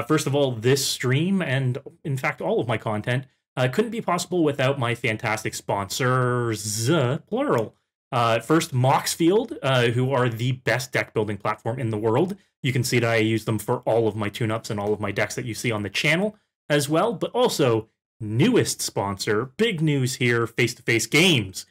First of all, this stream and in fact all of my content couldn't be possible without my fantastic sponsors, plural. First, Moxfield, who are the best deck building platform in the world. You can see that I use them for all of my tune-ups and all of my decks that you see on the channel as well. But also, newest sponsor, big news here, Face-to-Face Games.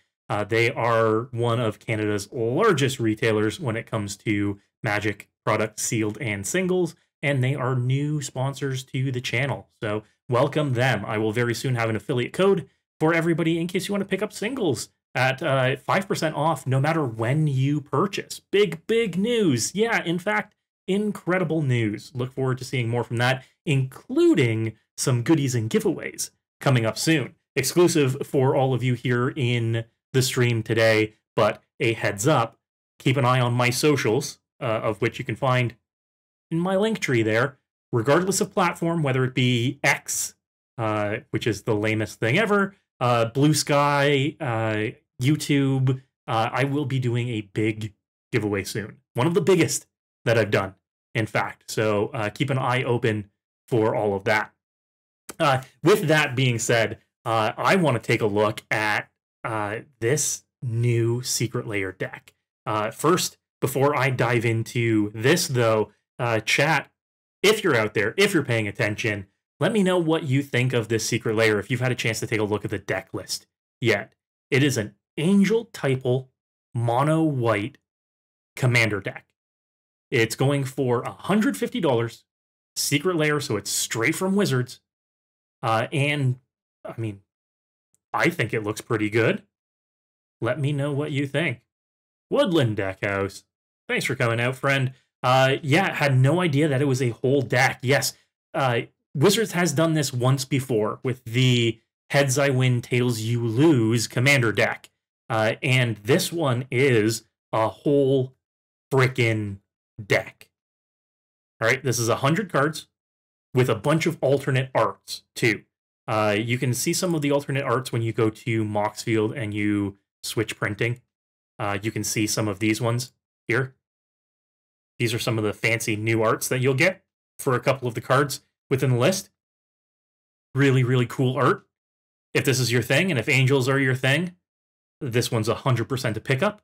They are one of Canada's largest retailers when it comes to Magic products, sealed and singles, and they are new sponsors to the channel. So welcome them. I will very soon have an affiliate code for everybody in case you want to pick up singles at 5% off no matter when you purchase. Big news. Yeah, in fact, incredible news. Look forward to seeing more from that, including some goodies and giveaways coming up soon. Exclusive for all of you here in the stream today, but a heads up, keep an eye on my socials, of which you can find in my link tree there, regardless of platform, whether it be X, which is the lamest thing ever, Blue Sky, YouTube. I will be doing a big giveaway soon. One of the biggest that I've done, in fact. So keep an eye open for all of that. With that being said, I want to take a look at this new Secret Lair deck. First, before I dive into this, though, chat, if you're out there, if you're paying attention, let me know what you think of this Secret Lair if you've had a chance to take a look at the deck list yet. It is an Angel Typal mono white commander deck. It's going for $150, Secret Lair, so it's straight from Wizards. And, I mean, I think it looks pretty good. Let me know what you think. Woodland Deckhouse, thanks for coming out, friend. Yeah, had no idea that it was a whole deck. Yes, Wizards has done this once before with the Heads I Win, Tails You Lose commander deck. And this one is a whole frickin' deck. All right, this is 100 cards with a bunch of alternate arts, too. You can see some of the alternate arts when you go to Moxfield and you switch printing. You can see some of these ones here. These are some of the fancy new arts that you'll get for a couple of the cards within the list. Really cool art. If this is your thing, and if angels are your thing, this one's 100% a pickup.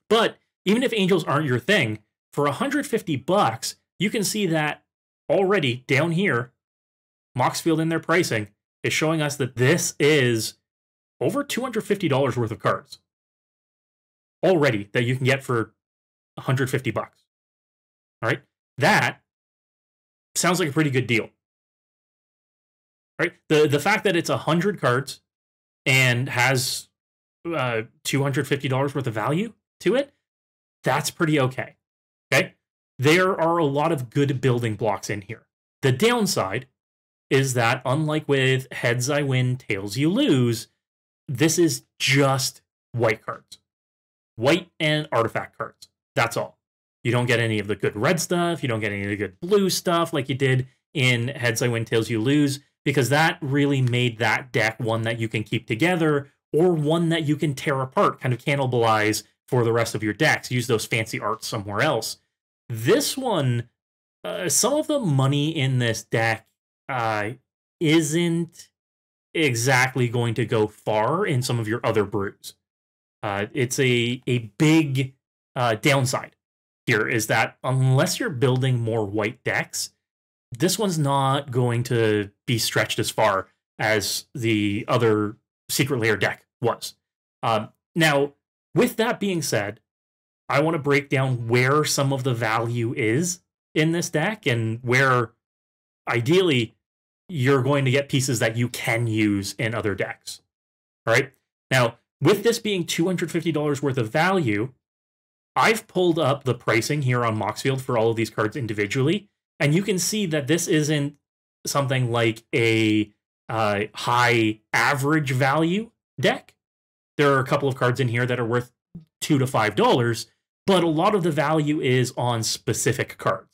But even if angels aren't your thing, for $150, you can see that already down here, Moxfield in their pricing is showing us that this is over $250 worth of cards already that you can get for $150. All right, that sounds like a pretty good deal. All right, the fact that it's 100 cards and has $250 worth of value to it, that's pretty okay. Okay, there are a lot of good building blocks in here. The downside is that, unlike with Heads I Win, Tails You Lose, this is just white cards. White and artifact cards. That's all. You don't get any of the good red stuff. You don't get any of the good blue stuff like you did in Heads I Win, Tails You Lose, because that really made that deck one that you can keep together or one that you can tear apart, kind of cannibalize for the rest of your decks. Use those fancy arts somewhere else. This one, some of the money in this deck isn't exactly going to go far in some of your other brews. It's a big downside here is that unless you're building more white decks, this one's not going to be stretched as far as the other Secret Lair deck was. Now, with that being said, I want to break down where some of the value is in this deck and where, ideally, you're going to get pieces that you can use in other decks. All right? Now, with this being $250 worth of value, I've pulled up the pricing here on Moxfield for all of these cards individually, and you can see that this isn't something like a high average value deck. There are a couple of cards in here that are worth $2 to $5, but a lot of the value is on specific cards.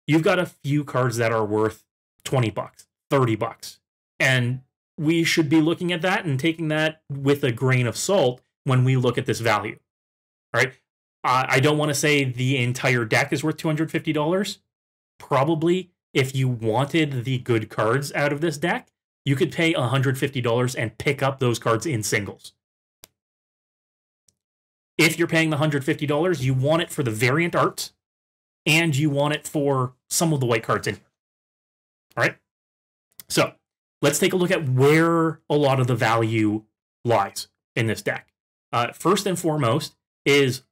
You've got a few cards that are worth $20, $30, and we should be looking at that and taking that with a grain of salt when we look at this value. All right, I don't want to say the entire deck is worth $250. Probably if you wanted the good cards out of this deck, you could pay $150 and pick up those cards in singles. If you're paying the $150, you want it for the variant art, and you want it for some of the white cards in here. All right? So let's take a look at where a lot of the value lies in this deck. First and foremost is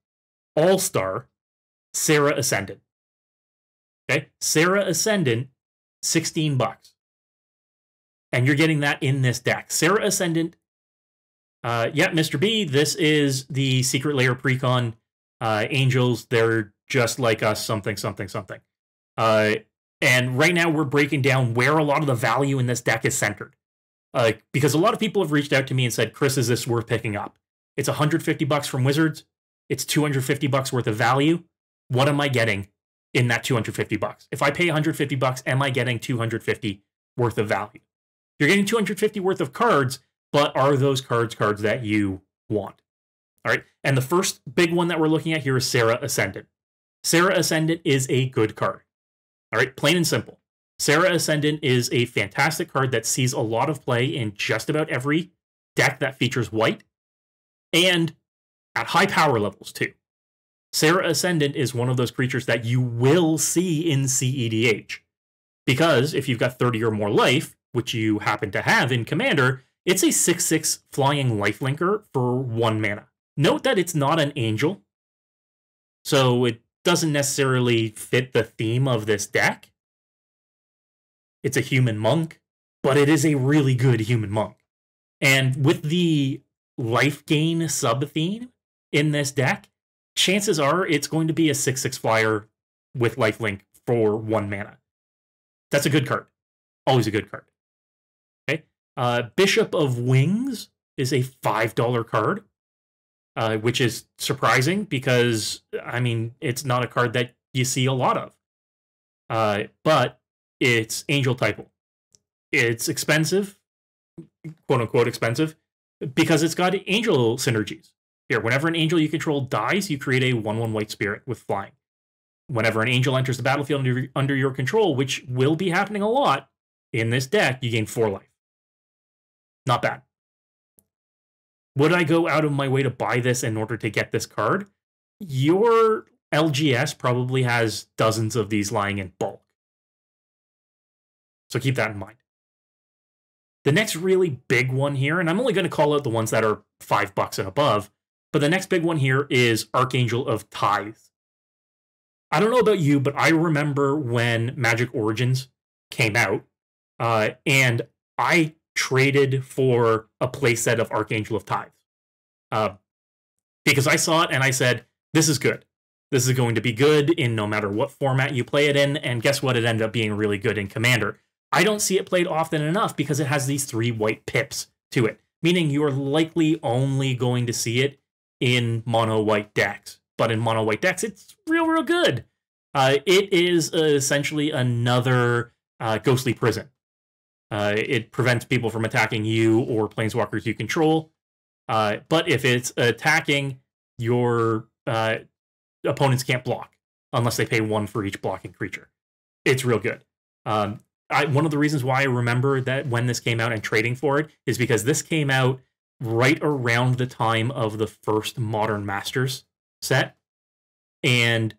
All-Star Serra Ascendant. Okay? Serra Ascendant, $16. And you're getting that in this deck. Serra Ascendant, yeah, Mr. B, this is the Secret Lair Precon Angels. They're just like us, something, something, something. And right now we're breaking down where a lot of the value in this deck is centered. Because a lot of people have reached out to me and said, Chris, is this worth picking up? It's $150 from Wizards. It's $250 worth of value. What am I getting in that $250? If I pay $150, am I getting $250 worth of value? You're getting $250 worth of cards, but are those cards that you want? All right. And the first big one that we're looking at here is Serra Ascendant. Serra Ascendant is a good card. All right. Plain and simple. Serra Ascendant is a fantastic card that sees a lot of play in just about every deck that features white and at high power levels too. Serra Ascendant is one of those creatures that you will see in CEDH. Because if you've got 30 or more life, which you happen to have in Commander, it's a 6/6 flying lifelinker for 1 mana. Note that it's not an angel, so it doesn't necessarily fit the theme of this deck. It's a human monk, but it is a really good human monk. And with the life gain sub-theme in this deck, chances are it's going to be a 6/6 flyer with lifelink for 1 mana. That's a good card. Always a good card. Okay. Bishop of Wings is a $5 card, which is surprising because, I mean, it's not a card that you see a lot of. But it's angel typal. It's expensive, quote unquote expensive, because it's got angel synergies. Here, whenever an angel you control dies, you create a 1/1 white spirit with flying. Whenever an angel enters the battlefield under your control, which will be happening a lot in this deck, you gain 4 life. Not bad. Would I go out of my way to buy this in order to get this card? Your LGS probably has dozens of these lying in bulk. So keep that in mind. The next really big one here, and I'm only going to call out the ones that are $5 and above, but the next big one here is Archangel of Tithes. I don't know about you, but I remember when Magic Origins came out, and I traded for a playset of Archangel of Tithes. Because I saw it and I said, this is good. This is going to be good in no matter what format you play it in, and guess what? It ended up being really good in Commander. I don't see it played often enough because it has these 3 white pips to it, meaning you are likely only going to see it in mono-white decks. But in mono-white decks, it's real good. It is essentially another Ghostly Prison. It prevents people from attacking you or planeswalkers you control. But if it's attacking, your opponents can't block unless they pay 1 for each blocking creature. It's real good. One of the reasons why I remember that when this came out and trading for it is because this came out right around the time of the first Modern Masters set. And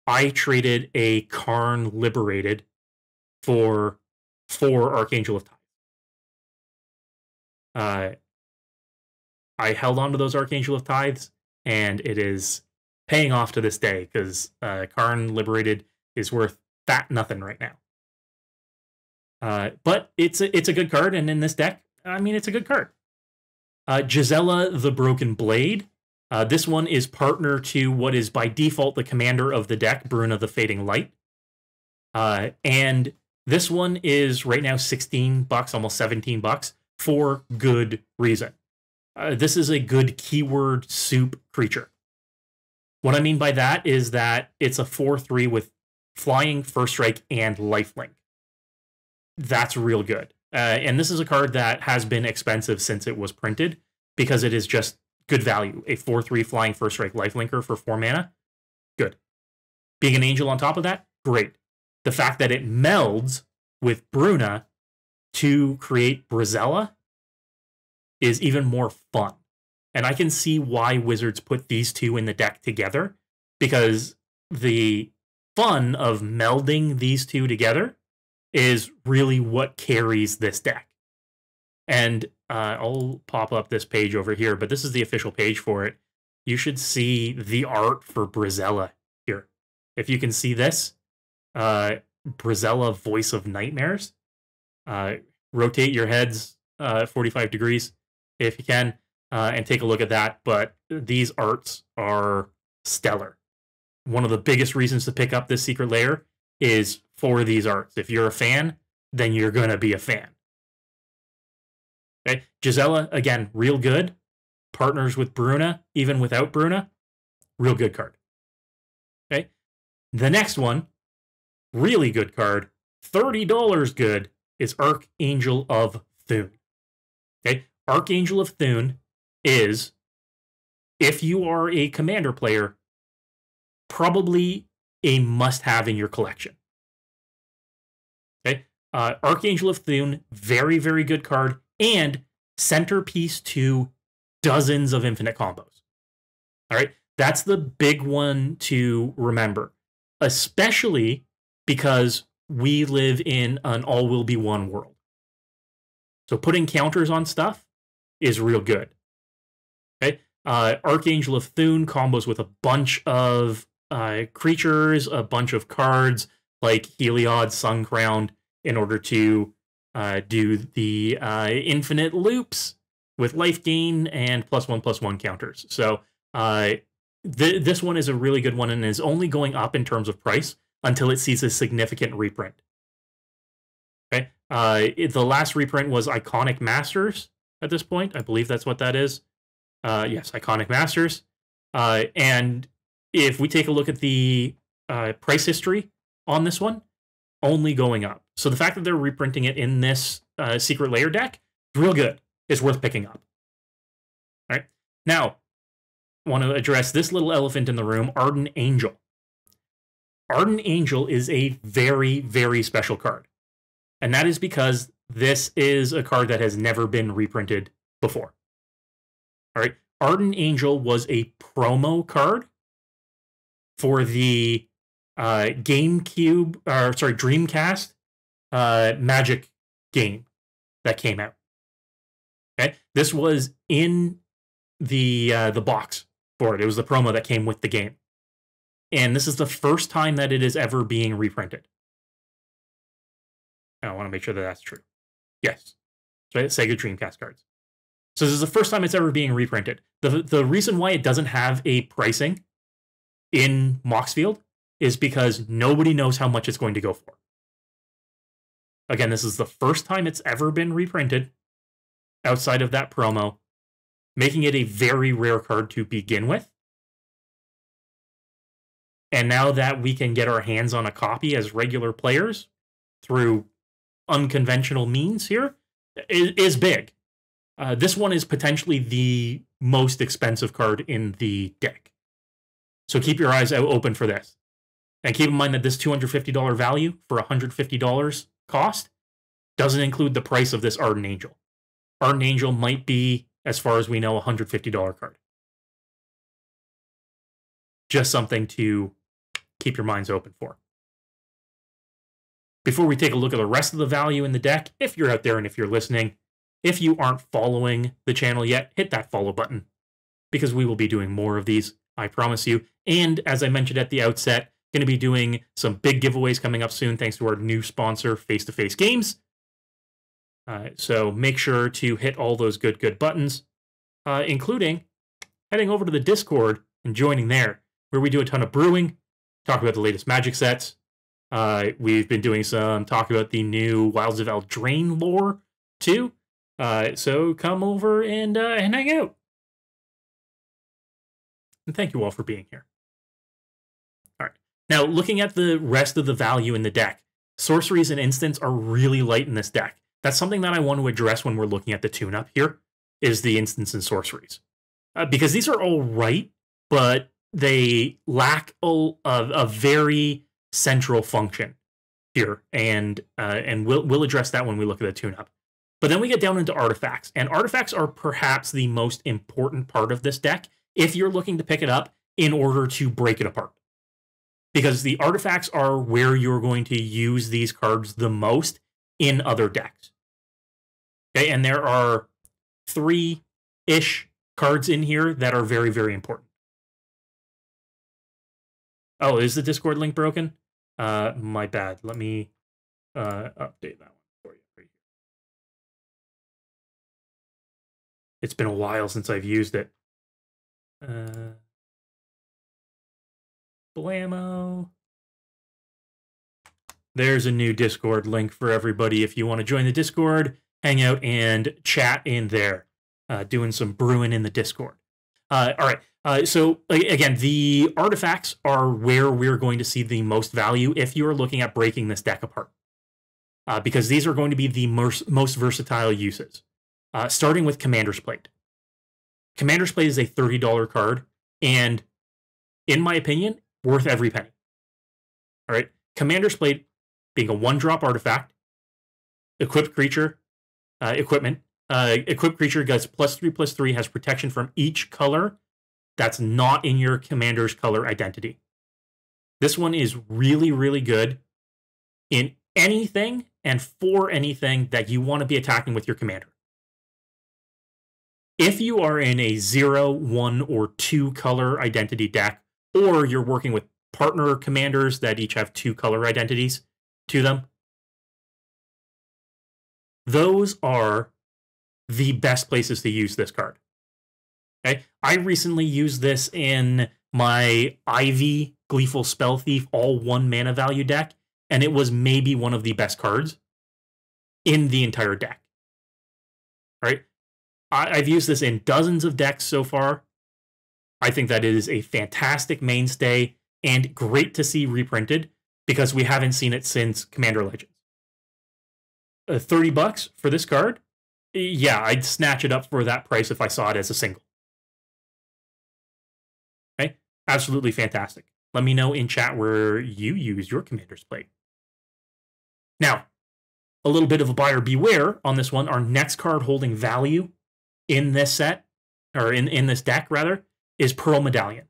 I traded a Karn Liberated for 4 Archangel of Tithes. I held on to those Archangel of Tithes, and it is paying off to this day because Karn Liberated is worth fat nothing right now. But it's a good card, and in this deck, I mean, it's a good card. Gisela the Broken Blade. This one is partner to what is by default the commander of the deck, Bruna the Fading Light. And this one is right now $16, almost $17 for good reason. This is a good keyword soup creature. What I mean by that is that it's a 4/3 with flying, first strike, and lifelink. That's real good. And this is a card that has been expensive since it was printed because it is just good value. A 4/3 flying, first strike, lifelinker for 4 mana. Good. Being an angel on top of that, great. the fact that it melds with Bruna to create Brazella is even more fun. And I can see why Wizards put these two in the deck together, because the fun of melding these two together is really what carries this deck. And I'll pop up this page over here, but this is the official page for it. You should see the art for Brazella here. If you can see this, Brazella Voice of Nightmares. Rotate your heads 45 degrees if you can, and take a look at that. But these arts are stellar. One of the biggest reasons to pick up this Secret Lair is for these arts. If you're a fan, then you're going to be a fan. Okay, Gisela, again, real good. Partners with Bruna, even without Bruna, real good card. Okay, the next one, really good card, $30 good, is Archangel of Thune. Okay, Archangel of Thune is, if you are a Commander player, probably a must-have in your collection. Okay, Archangel of Thune, very, very good card, and centerpiece to dozens of infinite combos. All right, that's the big one to remember, especially because we live in an all will be one world. So putting counters on stuff is real good. Okay, Archangel of Thune combos with a bunch of creatures, a bunch of cards like Heliod, Suncrown, in order to do the infinite loops with life gain and +1/+1 counters. So this one is a really good one and is only going up in terms of price until it sees a significant reprint. Okay, the last reprint was Iconic Masters at this point. I believe that's what that is. Yes, Iconic Masters. And if we take a look at the price history on this one, only going up. So the fact that they're reprinting it in this Secret Lair deck is real good. It's worth picking up. All right. Now, I want to address this little elephant in the room, Ardent Angel. Ardent Angel is a very, very special card. And that is because this is a card that has never been reprinted before. All right. Ardent Angel was a promo card for the Dreamcast Magic game that came out. Okay, this was in the box for it. It was the promo that came with the game, and this is the first time that it is ever being reprinted. I want to make sure that that's true. Yes, right. Sega Dreamcast cards. So this is the first time it's ever being reprinted. The reason why it doesn't have a pricing in Moxfield is because nobody knows how much it's going to go for. Again, this is the first time it's ever been reprinted outside of that promo, making it a very rare card to begin with. And now that we can get our hands on a copy as regular players through unconventional means here, is big. This one is potentially the most expensive card in the deck. So keep your eyes out open for this. And keep in mind that this $250 value for $150 cost doesn't include the price of this Ardent Angel. Ardent Angel might be, as far as we know, a $150 card. Just something to keep your minds open for. Before we take a look at the rest of the value in the deck, if you're out there and if you're listening, if you aren't following the channel yet, hit that follow button, because we will be doing more of these, I promise you. And as I mentioned at the outset, going to be doing some big giveaways coming up soon thanks to our new sponsor, Face to Face Games. So make sure to hit all those good buttons, including heading over to the Discord and joining there, where we do a ton of brewing, talk about the latest Magic sets. We've been doing some talk about the new Wilds of Eldraine lore too. So come over and hang out. And thank you all for being here. All right. Now, looking at the rest of the value in the deck, sorceries and instants are really light in this deck. That's something that I want to address when we're looking at the tune-up here, is the instants and sorceries. Because these are all right, but they lack a very central function. here, and we'll address that when we look at the tune-up. But then we get down into artifacts, and artifacts are perhaps the most important part of this deck if you're looking to pick it up in order to break it apart. Because the artifacts are where you're going to use these cards the most in other decks. Okay, and there are 3-ish cards in here that are very, very important. Oh, is the Discord link broken? My bad. Let me update that one for you. Right here. It's been a while since I've used it. Blammo. There's a new Discord link for everybody if you want to join the Discord, hang out, and chat in there. Doing some brewing in the Discord. All right. So again, the artifacts are where we're going to see the most value if you're looking at breaking this deck apart. Because these are going to be the most versatile uses. Starting with Commander's Plate. Commander's Plate is a $30 card, and in my opinion, worth every penny. All right. Commander's Plate being a 1-drop artifact, equipped creature, equipment. Equipped creature gets +3/+3, has protection from each color that's not in your commander's color identity. This one is really, really good in anything and for anything that you want to be attacking with your commander. If you are in a 0, 1, or 2 color identity deck, or you're working with partner commanders that each have 2 color identities to them, those are the best places to use this card. Okay, I recently used this in my Ivy Gleeful Spell Thief all 1 mana value deck, and it was maybe one of the best cards in the entire deck. All right, I've used this in dozens of decks so far. I think that it is a fantastic mainstay and great to see reprinted because we haven't seen it since Commander Legends. $30 for this card? Yeah, I'd snatch it up for that price if I saw it as a single. Okay, absolutely fantastic. Let me know in chat where you use your Commander's Plate. Now, a little bit of a buyer beware on this one. Our next card holding value in this set, or in this deck rather, is Pearl Medallion.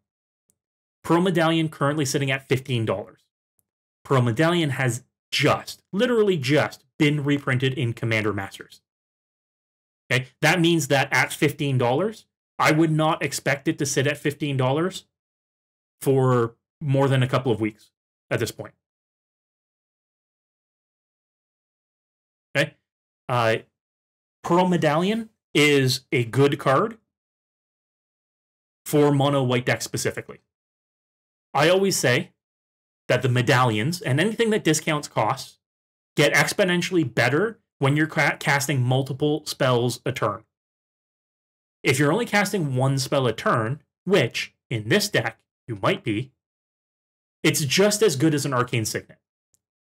Pearl Medallion currently sitting at $15. Pearl Medallion has literally just been reprinted in Commander Masters. Okay, that means that at $15, I would not expect it to sit at $15 for more than a couple of weeks at this point. Okay, Pearl Medallion is a good card for mono white deck specifically. I always say that the medallions and anything that discounts costs get exponentially better when you're casting multiple spells a turn. If you're only casting 1 spell a turn, which in this deck you might be, it's just as good as an Arcane Signet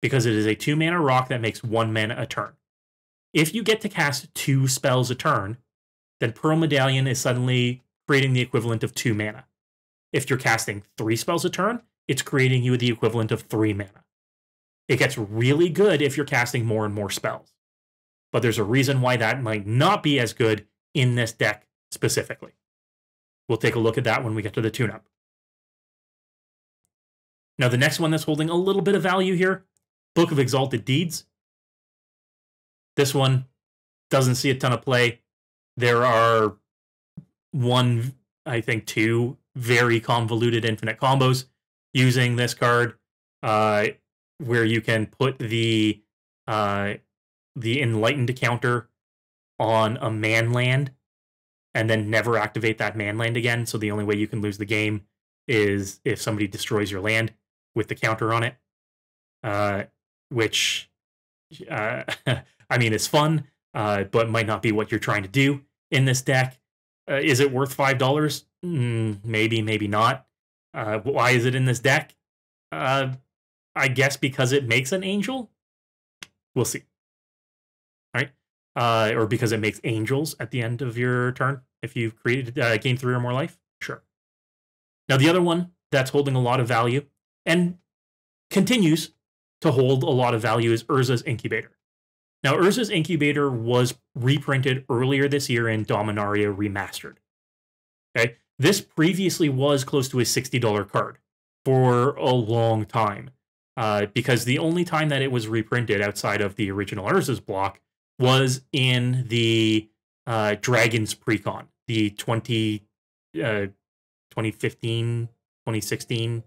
because it is a 2-mana rock that makes 1 mana a turn. If you get to cast 2 spells a turn, then Pearl Medallion is suddenly creating the equivalent of 2 mana. If you're casting 3 spells a turn, it's creating you the equivalent of 3 mana. It gets really good if you're casting more and more spells. But there's a reason why that might not be as good in this deck specifically. We'll take a look at that when we get to the tune-up. Now, the next one that's holding a little bit of value here, Book of Exalted Deeds. This one doesn't see a ton of play. There are 2 very convoluted infinite combos using this card, where you can put the Enlightened counter on a man land and then never activate that man land again. So the only way you can lose the game is if somebody destroys your land with the counter on it, which, I mean, it's fun, but might not be what you're trying to do in this deck. Is it worth $5? Maybe, maybe not. Why is it in this deck? I guess because it makes an angel? We'll see. All right. Or because it makes angels at the end of your turn if you've created gained 3 or more life? Sure. Now, the other one that's holding a lot of value and continues to hold a lot of value is Urza's Incubator. Now, Urza's Incubator was reprinted earlier this year in Dominaria Remastered. Okay, this previously was close to a $60 card for a long time, because the only time that it was reprinted outside of the original Urza's block was in the Dragons Precon, the 2015, 2016,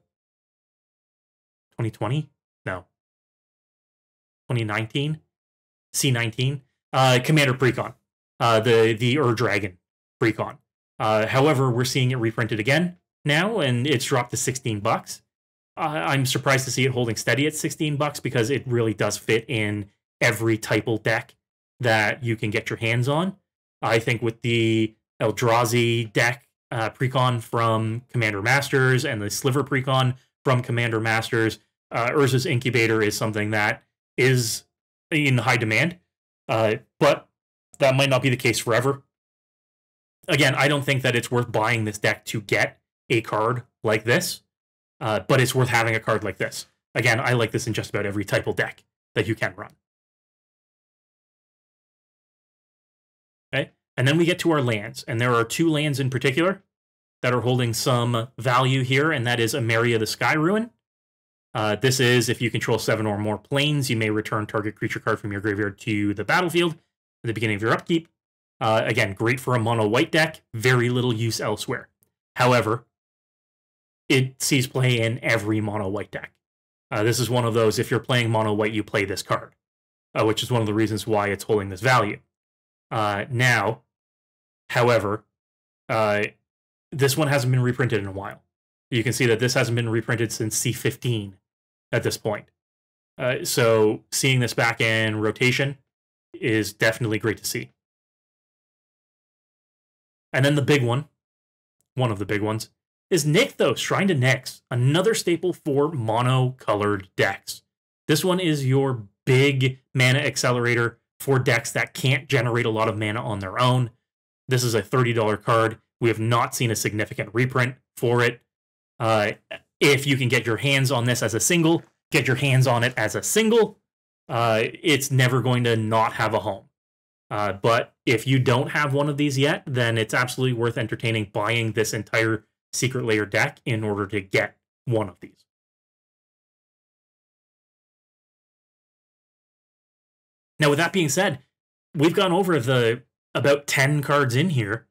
2020? No. 2019? C19? Commander Precon. The Dragon Precon. However, we're seeing it reprinted again now, and it's dropped to $16. I'm surprised to see it holding steady at $16 because it really does fit in every typal deck that you can get your hands on. I think with the Eldrazi deck precon from Commander Masters and the Sliver precon from Commander Masters, Urza's Incubator is something that is in high demand, but that might not be the case forever. Again, I don't think that it's worth buying this deck to get a card like this, but it's worth having a card like this. Again, I like this in just about every typal deck that you can run. Okay, and then we get to our lands, and there are two lands in particular that are holding some value here, and that is Emeria the Sky Ruin. This is, if you control 7 or more planes, you may return target creature card from your graveyard to the battlefield at the beginning of your upkeep. Again, great for a mono-white deck, very little use elsewhere. However, it sees play in every mono-white deck. This is one of those, if you're playing mono-white, you play this card, which is one of the reasons why it's holding this value. Now, however, this one hasn't been reprinted in a while. You can see that this hasn't been reprinted since C15 at this point. So seeing this back in rotation is definitely great to see. And then the big one of the big ones, is Nykthos, Shrine to Nyx, another staple for mono-colored decks. This one is your big mana accelerator for decks that can't generate a lot of mana on their own. This is a $30 card. We have not seen a significant reprint for it. If you can get your hands on this as a single, get your hands on it as a single. It's never going to not have a home. But if you don't have one of these yet, then it's absolutely worth entertaining buying this entire Secret Lair deck in order to get one of these. Now, with that being said, we've gone over the about 10 cards in here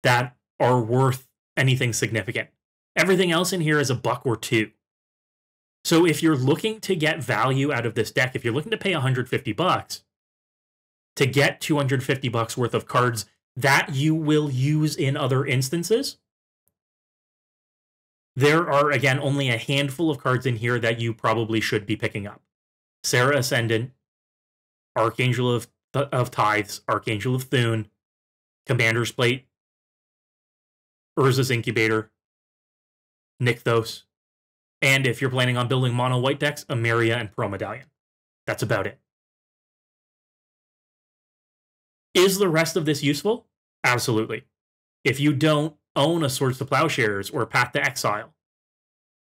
that are worth anything significant. Everything else in here is a buck or two. So if you're looking to get value out of this deck, if you're looking to pay $150 to get $250 worth of cards that you will use in other instances, there are, again, only a handful of cards in here that you probably should be picking up. Serra Ascendant, Archangel of Tithes, Archangel of Thune, Commander's Plate, Urza's Incubator, Nykthos, and if you're planning on building mono-white decks, Emeria and Pearl Medallion. That's about it. Is the rest of this useful? Absolutely. If you don't own a Swords to Plowshares or a Path to Exile,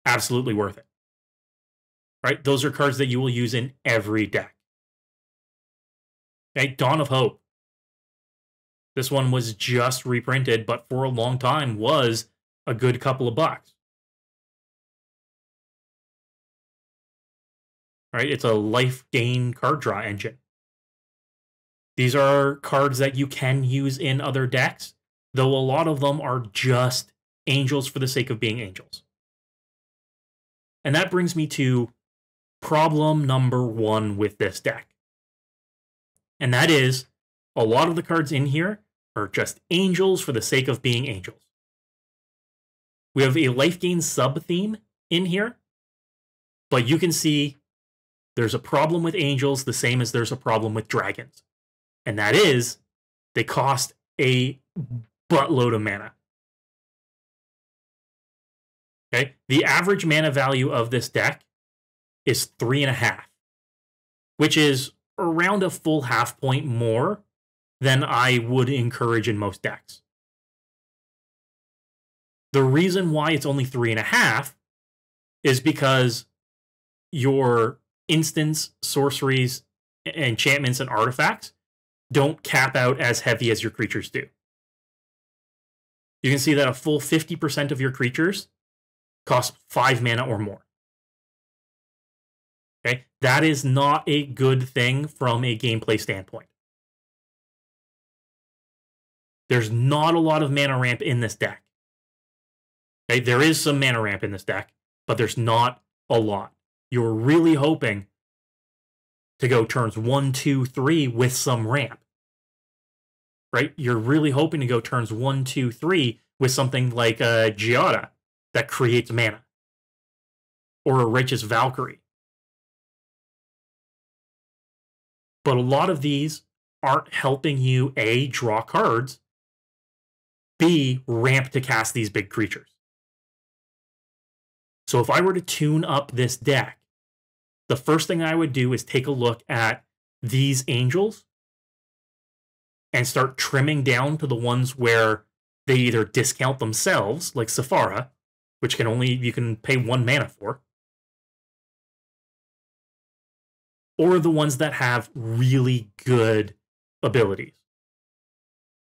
absolutely worth it. Right? Those are cards that you will use in every deck. Okay, Dawn of Hope. This one was just reprinted, but for a long time was a good couple of bucks. Right? It's a life gain card draw engine. These are cards that you can use in other decks, though a lot of them are just angels for the sake of being angels. And that brings me to problem number one with this deck. And that is, a lot of the cards in here are just angels for the sake of being angels. We have a life gain sub-theme in here, but you can see there's a problem with angels the same as there's a problem with dragons. And that is, they cost a buttload of mana. Okay, the average mana value of this deck is 3.5, which is around a full half point more than I would encourage in most decks. The reason why it's only 3.5 is because your instants, sorceries, enchantments, and artifacts don't cap out as heavy as your creatures do. You can see that a full 50% of your creatures cost 5 mana or more. Okay, that is not a good thing from a gameplay standpoint. There's not a lot of mana ramp in this deck. Okay, there is some mana ramp in this deck, but there's not a lot. You're really hoping to go turns 1, 2, 3 with some ramp. Right? You're really hoping to go turns 1, 2, 3 with something like a Giada that creates mana. Or a Righteous Valkyrie. But a lot of these aren't helping you, A, draw cards, B, ramp to cast these big creatures. So if I were to tune up this deck, the first thing I would do is take a look at these angels and start trimming down to the ones where they either discount themselves, like Sephara, which you can pay 1 mana for, or the ones that have really good abilities.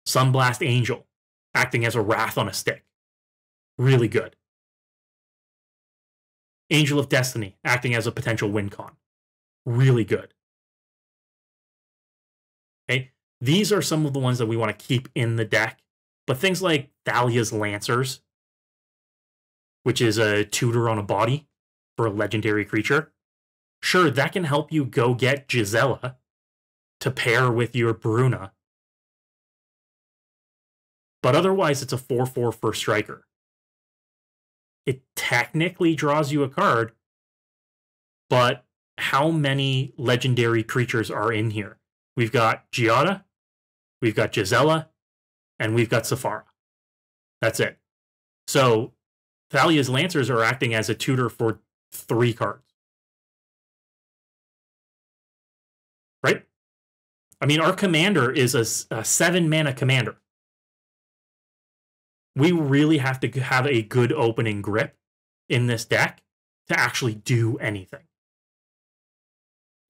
Sunblast Angel, acting as a Wrath on a stick. Really good. Angel of Destiny, acting as a potential win con. Really good. Okay, these are some of the ones that we want to keep in the deck. But things like Thalia's Lancers, which is a tutor on a body for a legendary creature. Sure, that can help you go get Gisela to pair with your Bruna. But otherwise, it's a 4/4 first striker. It technically draws you a card, but how many legendary creatures are in here? We've got Giada, we've got Gisela, and we've got Sephara. That's it. So Thalia's Lancers are acting as a tutor for 3 cards. Right? I mean, our commander is a 7-mana commander. We really have to have a good opening grip in this deck to actually do anything.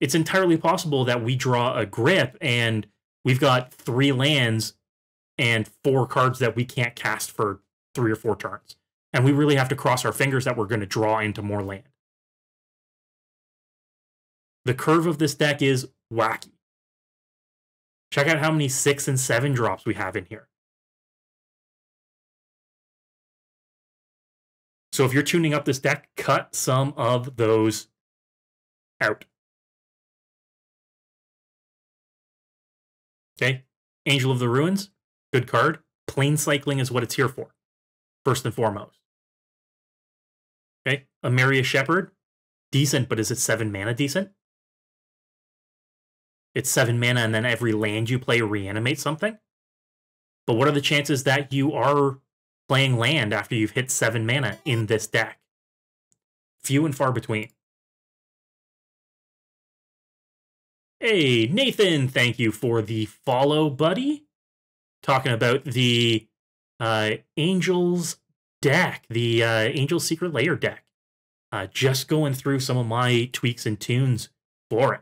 It's entirely possible that we draw a grip and we've got 3 lands and 4 cards that we can't cast for 3 or 4 turns. And we really have to cross our fingers that we're going to draw into more land. The curve of this deck is wacky. Check out how many 6 and 7 drops we have in here. So if you're tuning up this deck, cut some of those out. Okay, Angel of the Ruins, good card. Plane cycling is what it's here for, first and foremost. Okay, Ameria Shepherd, decent, but is it 7 mana decent? It's 7 mana and then every land you play reanimates something? But what are the chances that you are playing land after you've hit 7 mana in this deck? Few and far between. Hey, Nathan, thank you for the follow, buddy. Talking about the Angels deck, the Angels Secret Lair deck. Just going through some of my tweaks and tunes for it.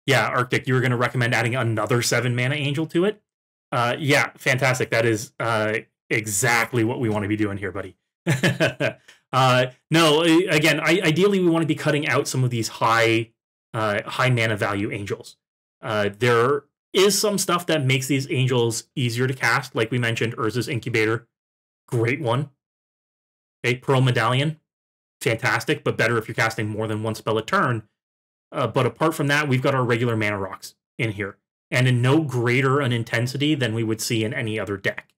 Yeah, Arctic, you were going to recommend adding another 7 mana Angel to it? Yeah, fantastic. That is exactly what we want to be doing here, buddy. No, again, ideally we want to be cutting out some of these high mana value angels. There is some stuff that makes these angels easier to cast, like we mentioned, Urza's Incubator, great one. Okay, Pearl Medallion, fantastic, but better if you're casting more than 1 spell a turn. But apart from that, we've got our regular mana rocks in here, and in no greater an intensity than we would see in any other deck.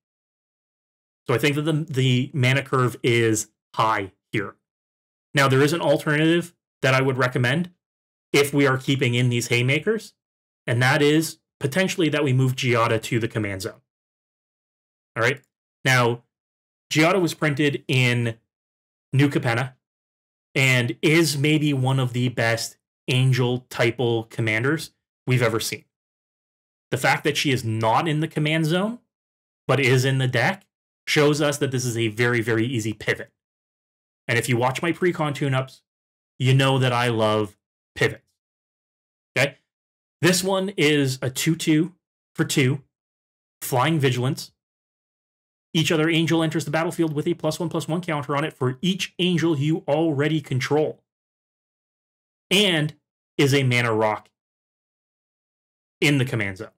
So I think that the mana curve is high here. Now, there is an alternative that I would recommend if we are keeping in these haymakers, and that is potentially that we move Giada to the command zone. All right. Now, Giada was printed in New Capenna and is maybe one of the best angel typal commanders we've ever seen. The fact that she is not in the command zone, but is in the deck, shows us that this is a very, very easy pivot. And if you watch my pre-con tune-ups, you know that I love pivots. Okay? This one is a 2/2 for 2, Flying Vigilance. Each other angel enters the battlefield with a +1/+1 counter on it for each angel you already control. And is a mana rock in the command zone.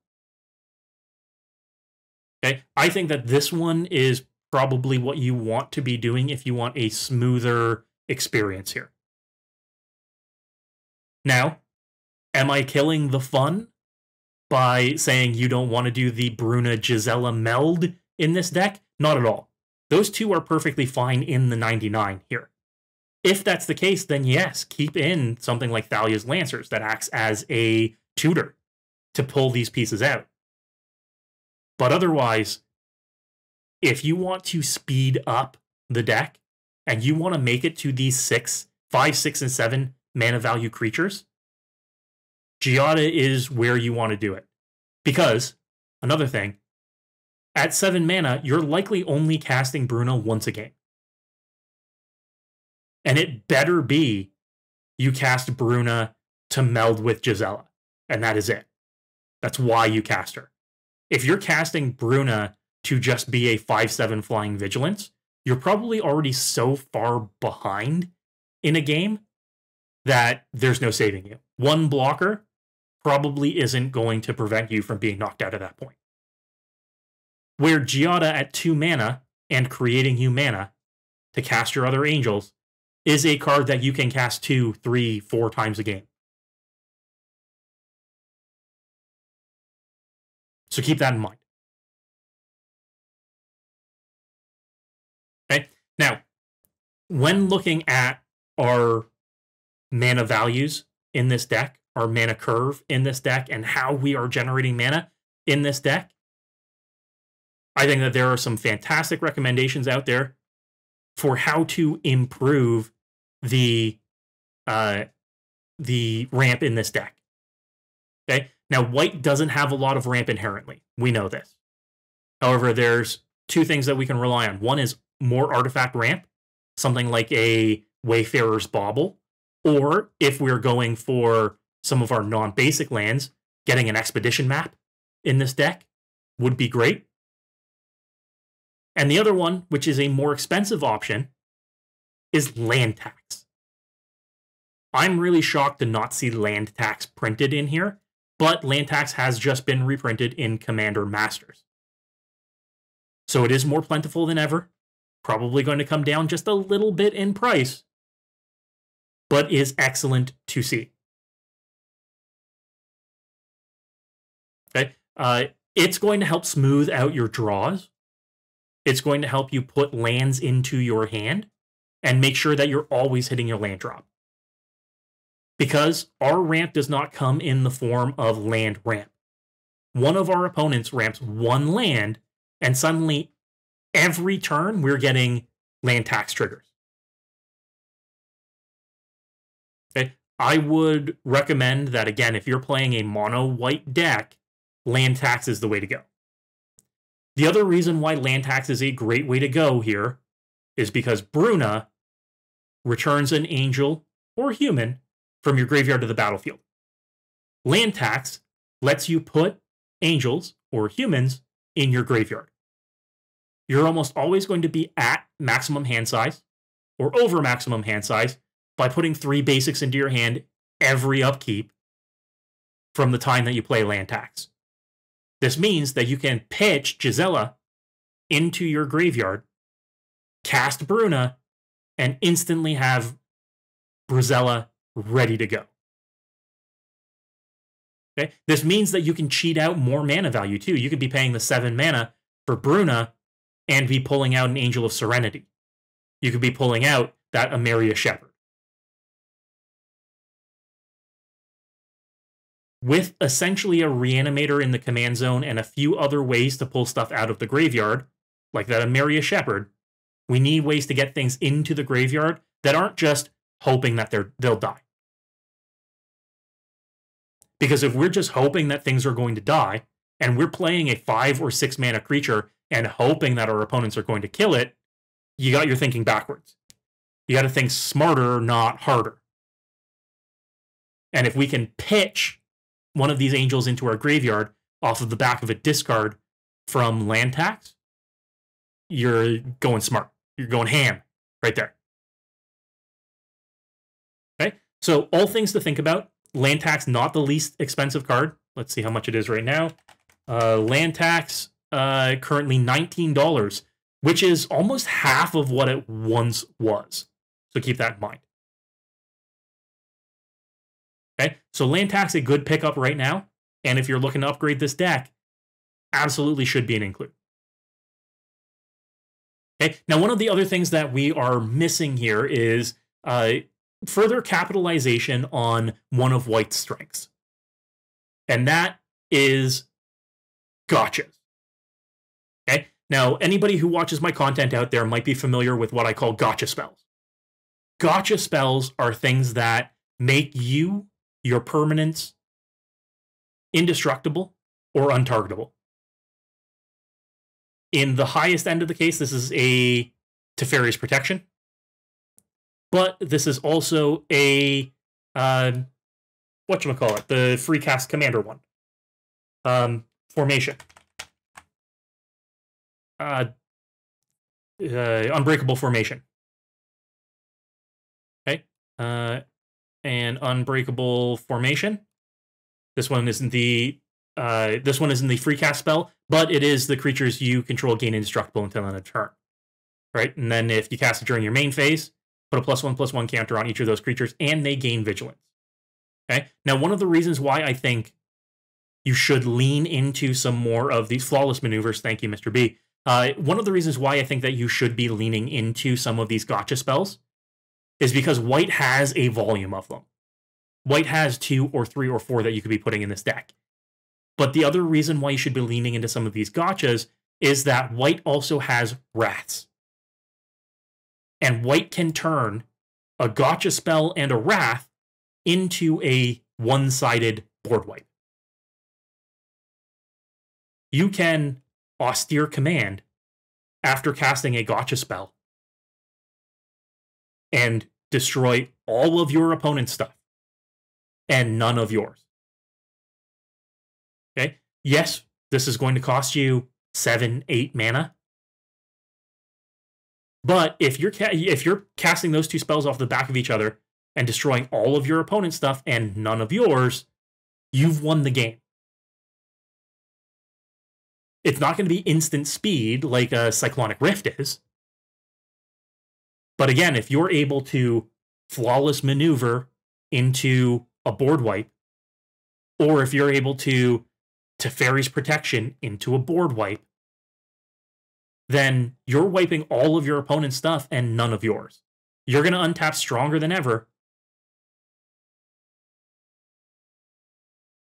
Okay? I think that this one is probably what you want to be doing if you want a smoother experience here. Now, am I killing the fun by saying you don't want to do the Bruna Gisela meld in this deck? Not at all. Those two are perfectly fine in the 99 here. If that's the case, then yes, keep in something like Thalia's Lancers that acts as a tutor to pull these pieces out. But otherwise, if you want to speed up the deck and you want to make it to these 5, 6, and 7 mana value creatures, Giada is where you want to do it. Because, another thing, at 7 mana, you're likely only casting Bruna once a game. And it better be you cast Bruna to meld with Gisela. And that is it. That's why you cast her. If you're casting Bruna to just be a 5/7 Flying Vigilance, you're probably already so far behind in a game that there's no saving you. One blocker probably isn't going to prevent you from being knocked out at that point. Where Giada at 2 mana and creating you mana to cast your other angels is a card that you can cast 2, 3, 4 times a game. So keep that in mind. Okay. Now, when looking at our mana values in this deck, our mana curve in this deck, and how we are generating mana in this deck, I think that there are some fantastic recommendations out there for how to improve the ramp in this deck. Okay. Now, white doesn't have a lot of ramp inherently. We know this. However, there's 2 things that we can rely on. One is more artifact ramp, something like a Wayfarer's Bauble, or if we're going for some of our non-basic lands, getting an expedition map in this deck would be great. And the other one, which is a more expensive option, is land tax. I'm really shocked to not see land tax printed in here, but land tax has just been reprinted in Commander Masters. So it is more plentiful than ever, probably going to come down just a little bit in price, but is excellent to see. Okay, it's going to help smooth out your draws. It's going to help you put lands into your hand and make sure that you're always hitting your land drop. Because our ramp does not come in the form of land ramp. One of our opponents ramps 1 land, and suddenly every turn we're getting land tax triggers. Okay? I would recommend that, again, if you're playing a mono white deck, land tax is the way to go. The other reason why land tax is a great way to go here is because Bruna returns an angel or human from your graveyard to the battlefield. Land tax lets you put angels or humans in your graveyard. You're almost always going to be at maximum hand size or over maximum hand size by putting 3 basics into your hand every upkeep from the time that you play land tax. This means that you can pitch Gisela into your graveyard, cast Bruna, and instantly have Brizella ready to go. Okay? This means that you can cheat out more mana value too. You could be paying the 7 mana for Bruna and be pulling out an Angel of Serenity. You could be pulling out that Ameria Shepherd. With essentially a Reanimator in the command zone and a few other ways to pull stuff out of the graveyard, like that Ameria Shepherd, we need ways to get things into the graveyard that aren't just hoping that they'll die. Because if we're just hoping that things are going to die, and we're playing a 5 or 6 mana creature and hoping that our opponents are going to kill it, you got your thinking backwards. You got to think smarter, not harder. And if we can pitch one of these angels into our graveyard off of the back of a discard from land tax, you're going smart. You're going ham right there. Okay, so all things to think about. Land tax, not the least expensive card. Let's see how much it is right now. Land tax, currently $19, which is almost half of what it once was. So keep that in mind. Okay, so land tax, a good pickup right now. And if you're looking to upgrade this deck, absolutely should be an include. Okay, now one of the other things that we are missing here is further capitalization on one of White's strengths. And that is gotchas. Okay, now anybody who watches my content out there might be familiar with what I call gotcha spells. Gotcha spells are things that make you, your permanents, indestructible or untargetable. In the highest end of the case, this is a Teferi's Protection. But this is also a, whatchamacallit, the free cast commander one. Formation. Unbreakable Formation. Okay. And Unbreakable Formation. This one isn't the free cast spell, but it is the creatures you control gain indestructible until end of turn. Right? And then if you cast it during your main phase, put a +1/+1 counter on each of those creatures, and they gain vigilance. Okay? Now, one of the reasons why I think you should lean into some more of these flawless maneuvers, thank you, Mr. B. One of the reasons why I think that you should be leaning into some of these gotcha spells is because White has a volume of them. White has 2 or 3 or 4 that you could be putting in this deck. But the other reason why you should be leaning into some of these gotchas is that White also has wraths. And White can turn a gotcha spell and a wrath into a one-sided board wipe. You can austere command after casting a gotcha spell and destroy all of your opponent's stuff and none of yours. Okay? Yes, this is going to cost you 7-8 mana. But if you're casting those two spells off the back of each other and destroying all of your opponent's stuff and none of yours, you've won the game. It's not going to be instant speed like a Cyclonic Rift is. But again, if you're able to flawless maneuver into a board wipe, or if you're able to Teferi's Protection into a board wipe, then you're wiping all of your opponent's stuff and none of yours. You're going to untap stronger than ever.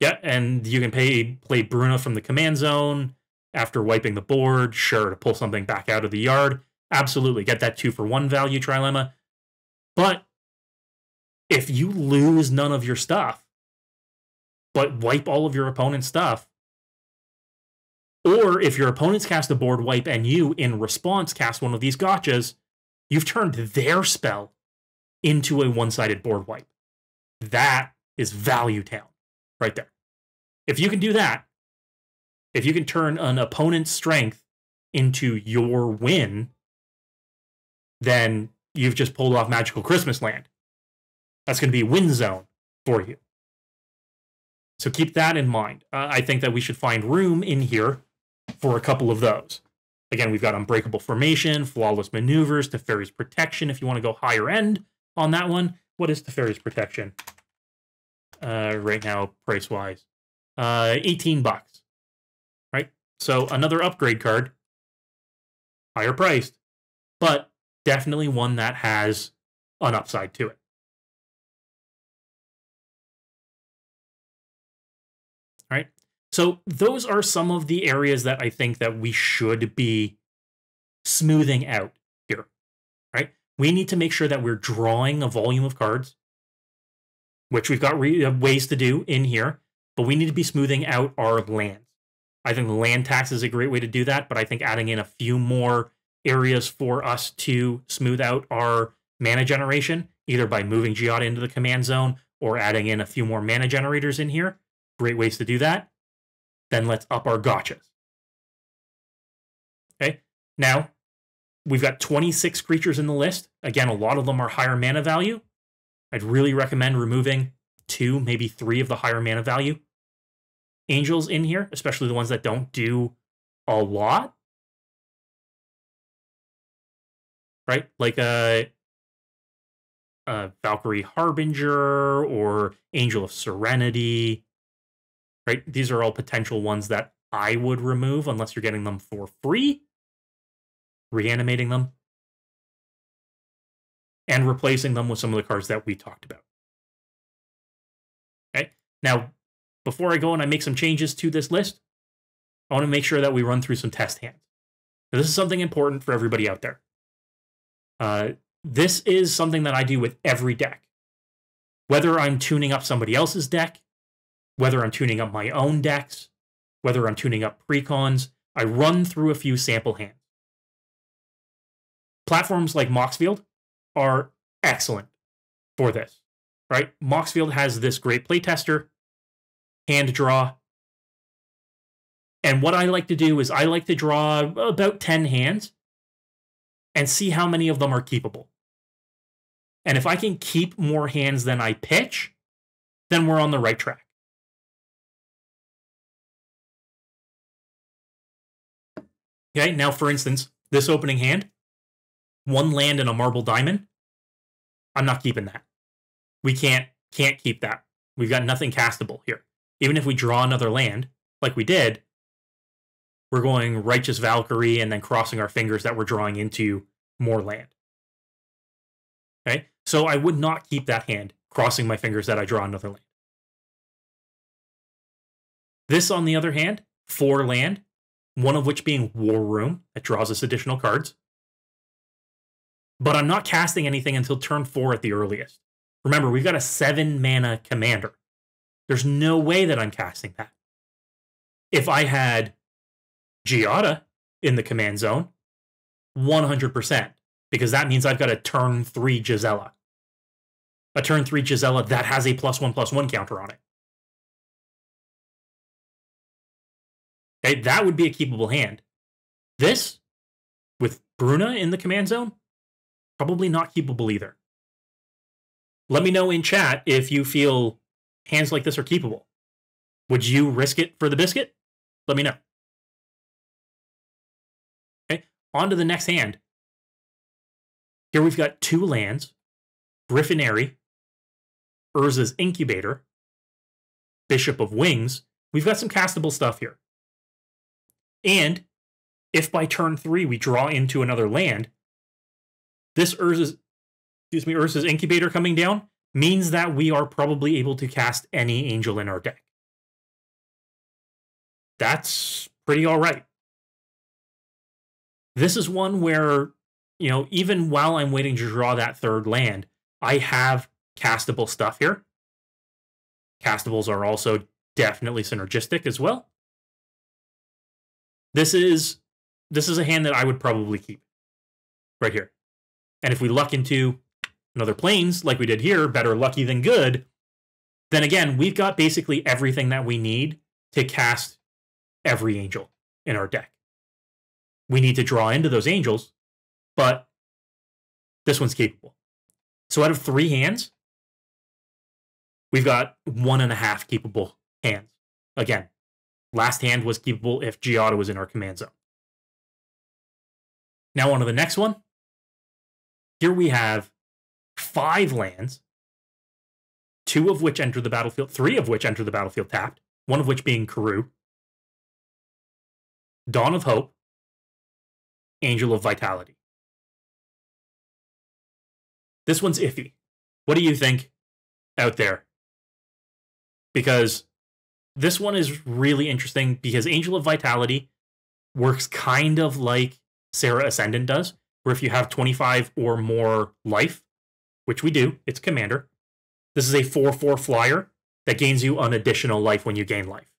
Yeah, and you can play Bruna from the command zone after wiping the board, sure, to pull something back out of the yard. Absolutely, get that 2-for-1 value trilemma. But if you lose none of your stuff, but wipe all of your opponent's stuff, or if your opponents cast a board wipe and you, in response, cast one of these gotchas, you've turned their spell into a one-sided board wipe. That is Value Town right there. If you can do that, if you can turn an opponent's strength into your win, then you've just pulled off Magical Christmas Land. That's going to be win zone for you. So keep that in mind. I think that we should find room in here for a couple of those. Again, we've got Unbreakable Formation, Flawless Maneuvers, Teferi's Protection, if you want to go higher end on that one. What is Teferi's Protection? Right now, price-wise. $18. Right? So another upgrade card. Higher priced. But definitely one that has an upside to it. All right? So those are some of the areas that I think that we should be smoothing out here, right? We need to make sure that we're drawing a volume of cards, which we've got ways to do in here, but we need to be smoothing out our lands. I think land tax is a great way to do that, but I think adding in a few more areas for us to smooth out our mana generation, either by moving Giada into the command zone or adding in a few more mana generators in here, great ways to do that. Then let's up our gotchas. Okay, now we've got 26 creatures in the list. Again, a lot of them are higher mana value. I'd really recommend removing 2, maybe 3 of the higher mana value angels in here, especially the ones that don't do a lot. Right? Like a Valkyrie Harbinger or Angel of Serenity. Right? These are all potential ones that I would remove unless you're getting them for free. Reanimating them. And replacing them with some of the cards that we talked about. Okay? Now, before I go and I make some changes to this list, I want to make sure that we run through some test hands. Now, this is something important for everybody out there. This is something that I do with every deck. Whether I'm tuning up somebody else's deck, whether I'm tuning up my own decks, whether I'm tuning up precons, I run through a few sample hands. Platforms like Moxfield are excellent for this, right? Moxfield has this great playtester, hand draw, and what I like to do is I like to draw about 10 hands and see how many of them are keepable. And if I can keep more hands than I pitch, then we're on the right track. Okay, now for instance, this opening hand, 1 land and a marble diamond, I'm not keeping that. We can't keep that. We've got nothing castable here. Even if we draw another land, like we did, we're going Righteous Valkyrie and then crossing our fingers that we're drawing into more land. Okay, so I would not keep that hand, crossing my fingers that I draw another land. This, on the other hand, 4 land, one of which being War Room, that draws us additional cards. But I'm not casting anything until turn 4 at the earliest. Remember, we've got a 7 mana commander. There's no way that I'm casting that. If I had Giada in the command zone, 100%, because that means I've got a turn 3 Gisela. A turn 3 Gisela that has a +1/+1 counter on it. Okay, that would be a keepable hand. This, with Bruna in the command zone, probably not keepable either. Let me know in chat if you feel hands like this are keepable. Would you risk it for the biscuit? Let me know. Okay, on to the next hand. Here we've got 2 lands, Griffinary, Urza's Incubator, Bishop of Wings. We've got some castable stuff here. And if by turn 3 we draw into another land, this Urza's Incubator coming down means that we are probably able to cast any angel in our deck. That's pretty all right. This is one where, you know, even while I'm waiting to draw that 3rd land, I have castable stuff here. Castables are also definitely synergistic as well. This is a hand that I would probably keep right here. And if we luck into another planes like we did here, better lucky than good, then again, we've got basically everything that we need to cast every angel in our deck. We need to draw into those angels, but this one's capable. So out of 3 hands, we've got 1.5 keepable hands. Again, last hand was keepable if Giada was in our command zone. Now on to the next one. Here we have 5 lands, 2 of which enter the battlefield, 3 of which enter the battlefield tapped, 1 of which being Karoo, Dawn of Hope, Angel of Vitality. This one's iffy. What do you think out there? Because this one is really interesting because Angel of Vitality works kind of like Serra Ascendant does, where if you have 25 or more life, which we do, it's commander, this is a 4/4 flyer that gains you an additional life when you gain life.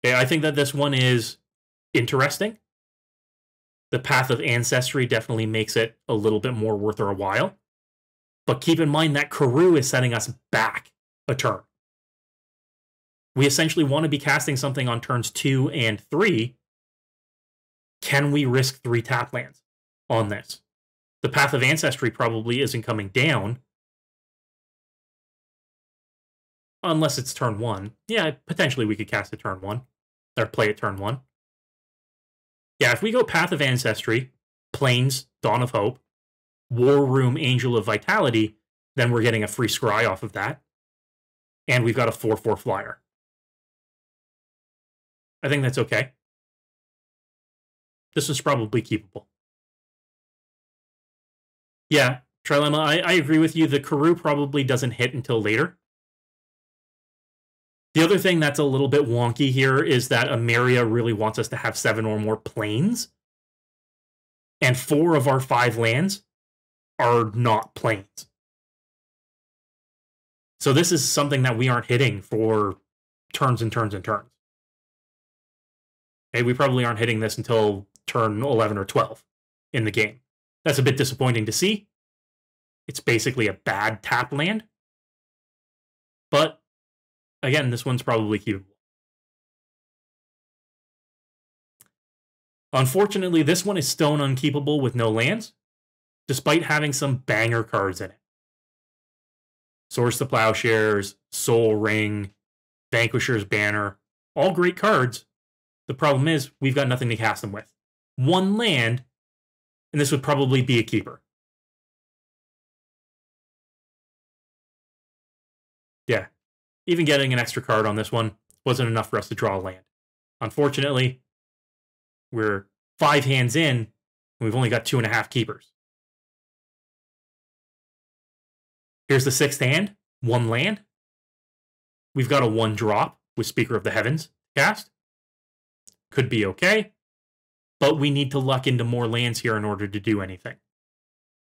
Okay, I think that this one is interesting. The Path of Ancestry definitely makes it a little bit more worth our while. But keep in mind that Karoo is setting us back a turn. We essentially want to be casting something on turns 2 and 3. Can we risk 3 tap lands on this? The Path of Ancestry probably isn't coming down. Unless it's turn 1. Yeah, potentially we could cast it turn 1. Or play it turn 1. Yeah, if we go Path of Ancestry, Plains, Dawn of Hope, War Room, Angel of Vitality, then we're getting a free scry off of that. And we've got a 4/4 flyer. I think that's okay. This is probably keepable. Yeah, Trilemma, I agree with you. The Karoo probably doesn't hit until later. The other thing that's a little bit wonky here is that Ameria really wants us to have 7 or more plains. And 4 of our 5 lands are not plains. So this is something that we aren't hitting for turns and turns and turns. Okay, we probably aren't hitting this until turn 11 or 12 in the game. That's a bit disappointing to see. It's basically a bad tap land. But, again, this one's probably keepable. Unfortunately, this one is stone unkeepable with no lands, despite having some banger cards in it. Swords to Plowshares, Soul Ring, Vanquisher's Banner, all great cards. The problem is, we've got nothing to cast them with. 1 land, and this would probably be a keeper. Yeah, even getting an extra card on this one wasn't enough for us to draw a land. Unfortunately, we're 5 hands in, and we've only got 2.5 keepers. Here's the 6th hand, 1 land. We've got a 1-drop with Speaker of the Heavens cast. Could be okay, but we need to luck into more lands here in order to do anything.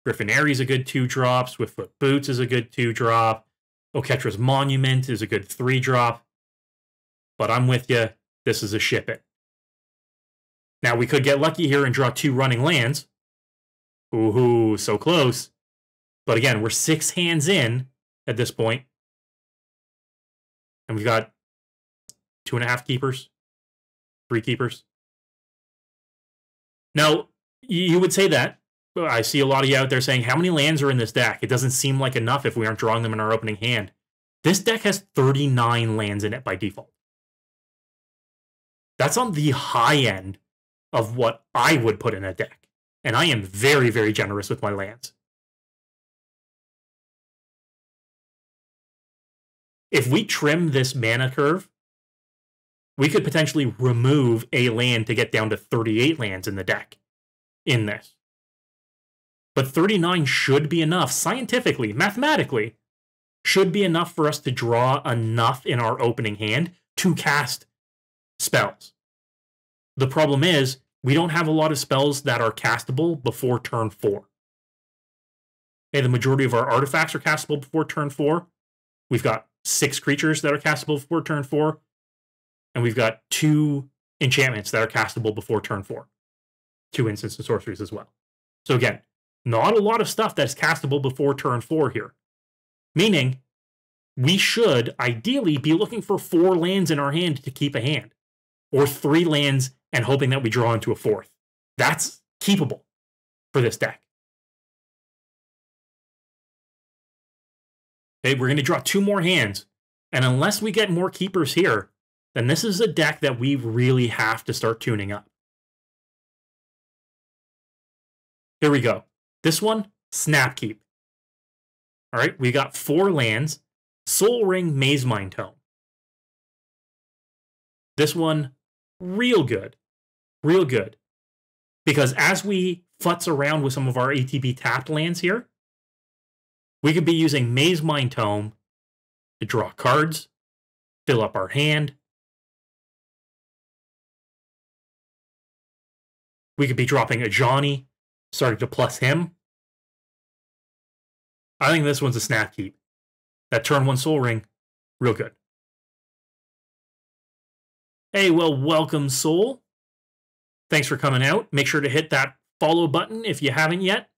Griffin Aries is a good 2-drop. Swiftfoot Boots is a good 2-drop. Oketra's Monument is a good 3-drop. But I'm with you. This is a ship it. Now, we could get lucky here and draw 2 running lands. Ooh, so close. But again, we're 6 hands in at this point. And we've got 2.5 keepers. 3 keepers. Now, you would say that. I see a lot of you out there saying, how many lands are in this deck? It doesn't seem like enough if we aren't drawing them in our opening hand. This deck has 39 lands in it by default. That's on the high end of what I would put in a deck. And I am very, very generous with my lands. If we trim this mana curve, we could potentially remove a land to get down to 38 lands in the deck in this. But 39 should be enough, scientifically, mathematically, should be enough for us to draw enough in our opening hand to cast spells. The problem is, we don't have a lot of spells that are castable before turn 4. Okay, the majority of our artifacts are castable before turn 4. We've got 6 creatures that are castable before turn 4. And we've got 2 enchantments that are castable before turn 4. 2 instants and sorceries as well. So again, not a lot of stuff that's castable before turn 4 here. Meaning, we should ideally be looking for 4 lands in our hand to keep a hand. Or 3 lands and hoping that we draw into a 4th. That's keepable for this deck. Okay, we're going to draw 2 more hands. And unless we get more keepers here, then this is a deck that we really have to start tuning up. Here we go. This one, Snapkeep. All right, we got 4 lands. Soul Ring, Mazemind Tome. This one, real good. Real good. Because as we futz around with some of our ATB tapped lands here, we could be using Mazemind Tome to draw cards, fill up our hand. We could be dropping a Johnny, starting to plus him. I think this one's a snap keep. That turn 1 Soul Ring, real good. Hey, well, welcome, Soul. Thanks for coming out. Make sure to hit that follow button if you haven't yet.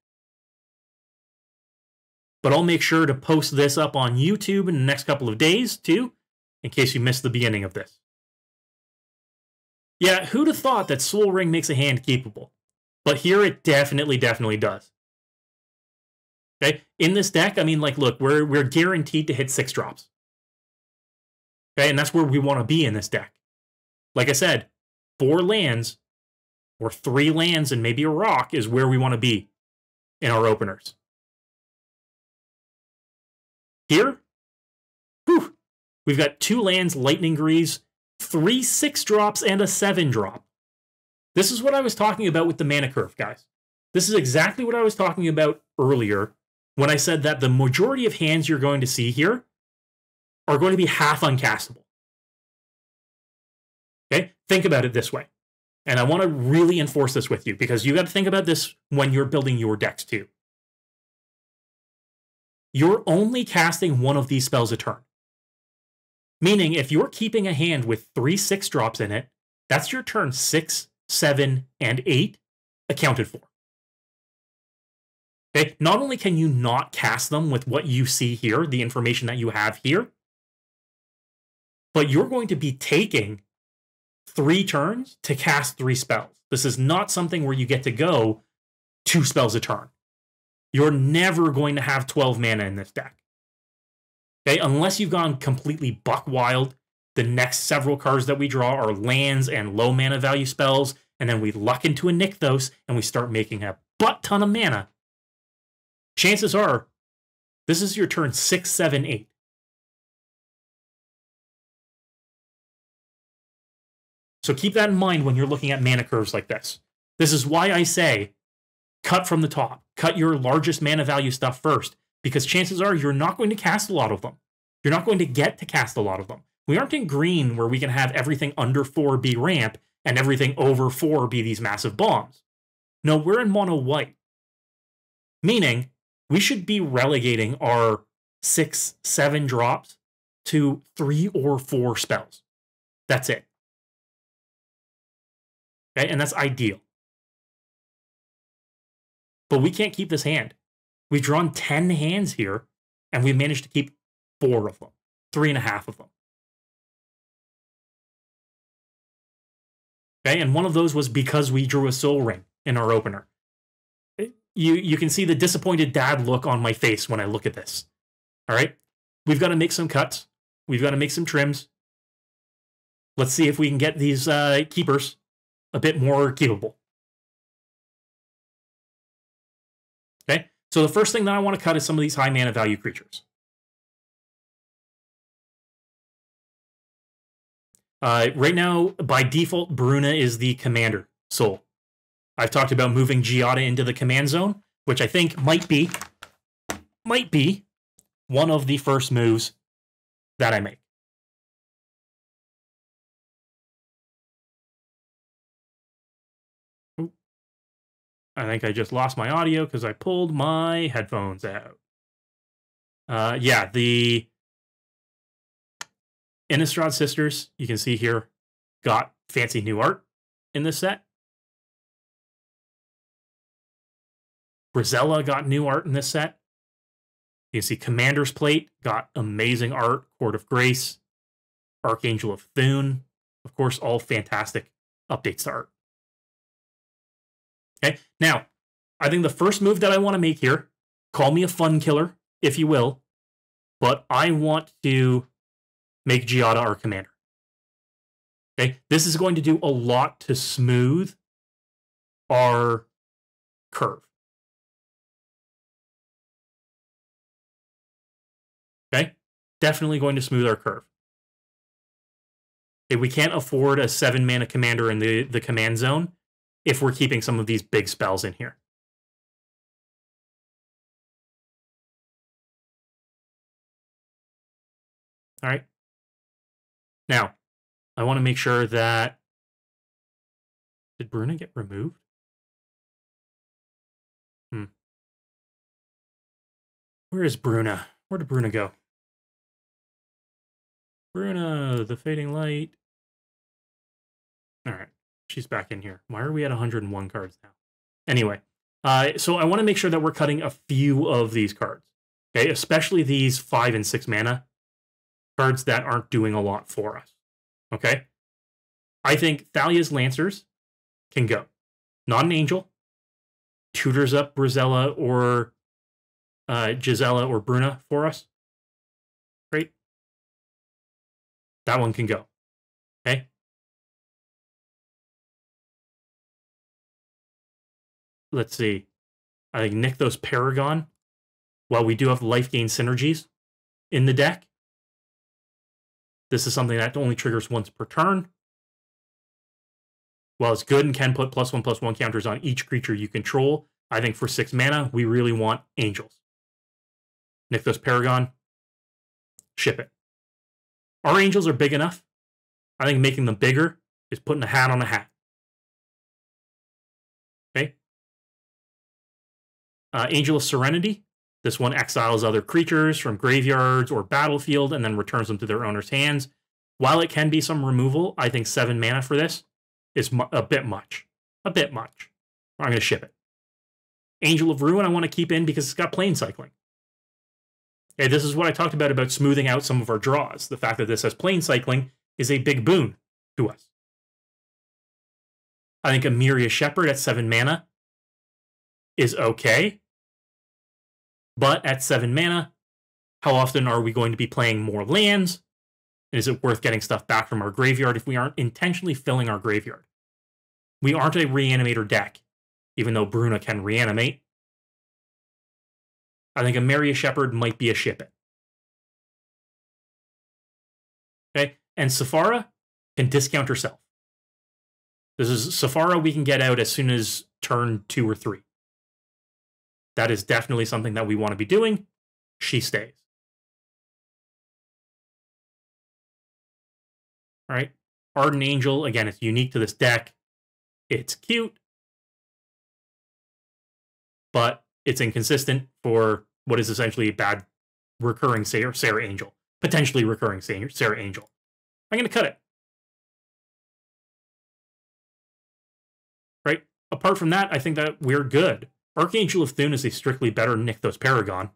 But I'll make sure to post this up on YouTube in the next couple of days, too, in case you missed the beginning of this. Yeah, who'd have thought that Soul Ring makes a hand keepable? But here it definitely does. Okay, in this deck, I mean, like, look, we're guaranteed to hit 6 drops. Okay, and that's where we want to be in this deck. Like I said, 4 lands or 3 lands and maybe a rock is where we want to be in our openers. Here, whew, we've got 2 lands, Lightning Greaves, 3 6-drops, and a 7-drop. This is what I was talking about with the mana curve, guys. This is exactly what I was talking about earlier when I said that the majority of hands you're going to see here are going to be half uncastable. Okay? Think about it this way. And I want to really enforce this with you because you got to think about this when you're building your decks too. You're only casting one of these spells a turn. Meaning, if you're keeping a hand with 3 6-drops in it, that's your turn 6, 7, and 8 accounted for. Okay? Not only can you not cast them with what you see here, the information that you have here, but you're going to be taking 3 turns to cast 3 spells. This is not something where you get to go 2 spells a turn. You're never going to have 12 mana in this deck. Okay, unless you've gone completely buck wild, the next several cards that we draw are lands and low mana value spells, and then we luck into a Nykthos and we start making a butt ton of mana. Chances are, this is your turn 6, 7, 8. So keep that in mind when you're looking at mana curves like this. This is why I say, cut from the top. Cut your largest mana value stuff first, because chances are you're not going to cast a lot of them. You're not going to get to cast a lot of them. We aren't in green where we can have everything under 4 be ramp and everything over 4 be these massive bombs. No, we're in mono white. Meaning, we should be relegating our 6, 7 drops to 3 or 4 spells. That's it. Okay, and that's ideal. But we can't keep this hand. We've drawn 10 hands here, and we managed to keep 4 of them. 3.5 of them. Okay, and one of those was because we drew a Soul Ring in our opener. You can see the disappointed dad look on my face when I look at this. All right? We've got to make some cuts. We've got to make some trims. Let's see if we can get these keepers a bit more keepable. Okay, so the first thing that I want to cut is some of these high mana value creatures. Right now, by default, Bruna is the commander soul. I've talked about moving Giada into the command zone, which I think might be one of the first moves that I make. Ooh. I think I just lost my audio because I pulled my headphones out. Yeah, the Innistrad Sisters, you can see here, got fancy new art in this set. Brizella got new art in this set. You can see Commander's Plate got amazing art. Court of Grace, Archangel of Thune, of course, all fantastic updates to art. Okay, now, I think the first move that I want to make here, call me a fun killer, if you will, but I want to make Giada our commander. Okay, this is going to do a lot to smooth our curve. Okay, definitely going to smooth our curve. Okay, we can't afford a 7 mana commander in the command zone if we're keeping some of these big spells in here. All right. Now, I want to make sure that... Did Bruna get removed? Where is Bruna? Where did Bruna go? Bruna, the fading light. All right. She's back in here. Why are we at 101 cards now? Anyway, so I want to make sure that we're cutting a few of these cards. Okay, especially these 5 and 6 mana cards that aren't doing a lot for us. Okay? I think Thalia's Lancers can go. Not an angel. Tutors up Brizella or Gisela or Bruna for us. Great. That one can go. Okay? Let's see. I think Nykthos Paragon. While we do have life gain synergies in the deck, this is something that only triggers once per turn. While it's good and can put +1/+1 counters on each creature you control, I think for 6 mana, we really want angels. Nykthos Paragon, ship it. Our angels are big enough. I think making them bigger is putting a hat on a hat. Okay? Angel of Serenity. This one exiles other creatures from graveyards or battlefield and then returns them to their owner's hands. While it can be some removal, I think 7 mana for this is a bit much. A bit much. I'm going to ship it. Angel of Ruin I want to keep in because it's got plane cycling. Okay, this is what I talked about smoothing out some of our draws. The fact that this has plane cycling is a big boon to us. I think Emiria Shepherd at 7 mana is okay. But at 7 mana, how often are we going to be playing more lands? And is it worth getting stuff back from our graveyard if we aren't intentionally filling our graveyard? We aren't a reanimator deck, even though Bruna can reanimate. I think Emiria Shepherd might be a ship it. Okay, and Sephara can discount herself. This is Sephara we can get out as soon as turn 2 or 3. That is definitely something that we want to be doing. She stays. All right. Ardent Angel, again, it's unique to this deck. It's cute, but it's inconsistent for what is essentially a bad recurring Sarah Angel. Potentially recurring Sarah Angel. I'm going to cut it. Right? Apart from that, I think that we're good. Archangel of Thune is a strictly better Nykthos Paragon.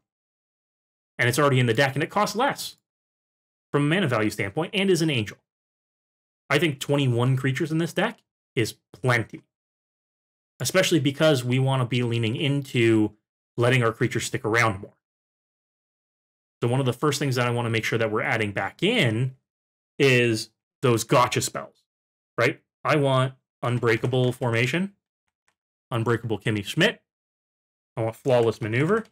And it's already in the deck, and it costs less from a mana value standpoint, and is an angel. I think 21 creatures in this deck is plenty. Especially because we want to be leaning into letting our creatures stick around more. So one of the first things that I want to make sure that we're adding back in is those gotcha spells, right? I want Unbreakable Formation, Unbreakable Kimmy Schmidt. I want Flawless Maneuver,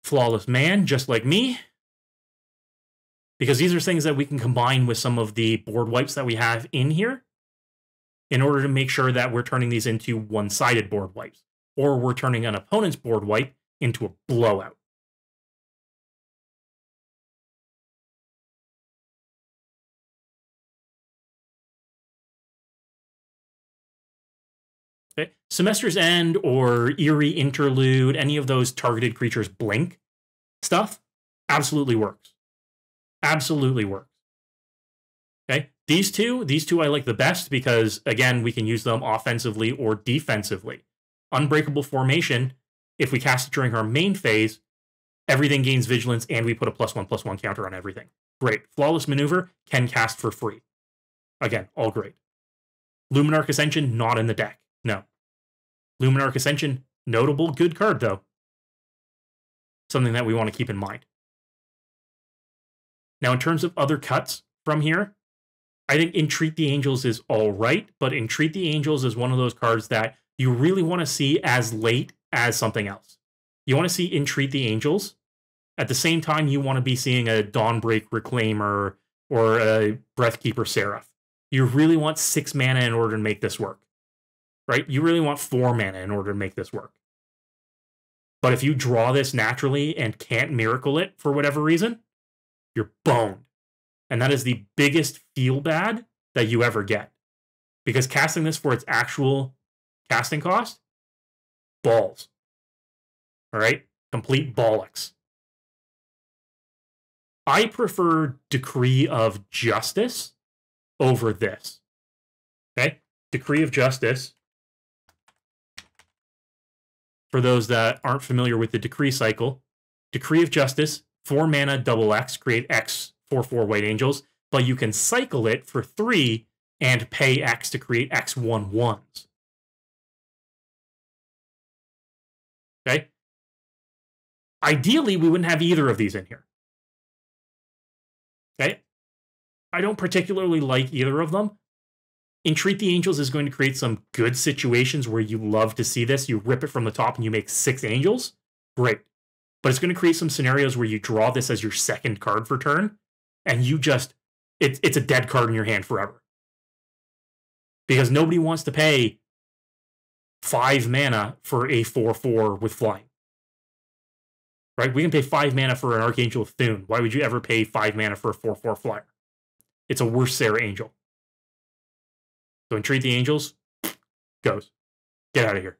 Flawless Man, just like me. Because these are things that we can combine with some of the board wipes that we have in here in order to make sure that we're turning these into one-sided board wipes. Or we're turning an opponent's board wipe into a blowout. Okay. Semester's End or Eerie Interlude, any of those targeted creatures blink stuff, absolutely works. Absolutely works. Okay. These two I like the best because, again, we can use them offensively or defensively. Unbreakable Formation, if we cast it during our main phase, everything gains vigilance and we put a +1/+1 counter on everything. Great. Flawless Maneuver can cast for free. Again, all great. Luminarch Ascension, not in the deck. No. Luminarch Ascension, notable, good card, though. Something that we want to keep in mind. Now, in terms of other cuts from here, I think Entreat the Angels is all right, but Entreat the Angels is one of those cards that you really want to see as late as something else. You want to see Entreat the Angels. At the same time, you want to be seeing a Dawnbreak Reclaimer or a Breathkeeper Seraph. You really want 6 mana in order to make this work. Right? You really want 4 mana in order to make this work. But if you draw this naturally and can't miracle it for whatever reason, you're boned. And that is the biggest feel bad that you ever get. Because casting this for its actual casting cost, balls. All right? Complete bollocks. I prefer Decree of Justice over this. Okay? Decree of Justice, for those that aren't familiar with the decree cycle, Decree of Justice, 4 mana, double X, create X 4/4 White Angels, but you can cycle it for 3 and pay X to create X 1/1s. Okay? Ideally, we wouldn't have either of these in here. Okay? I don't particularly like either of them. Entreat the Angels is going to create some good situations where you love to see this. You rip it from the top and you make 6 angels. Great. But it's going to create some scenarios where you draw this as your second card for turn, and you just, it's a dead card in your hand forever. Because nobody wants to pay 5 mana for a 4/4 with flying. Right? We can pay 5 mana for an Archangel of Thune. Why would you ever pay 5 mana for a 4/4 flyer? It's a worse Sarah Angel. So Entreat the Angels, goes. Get out of here.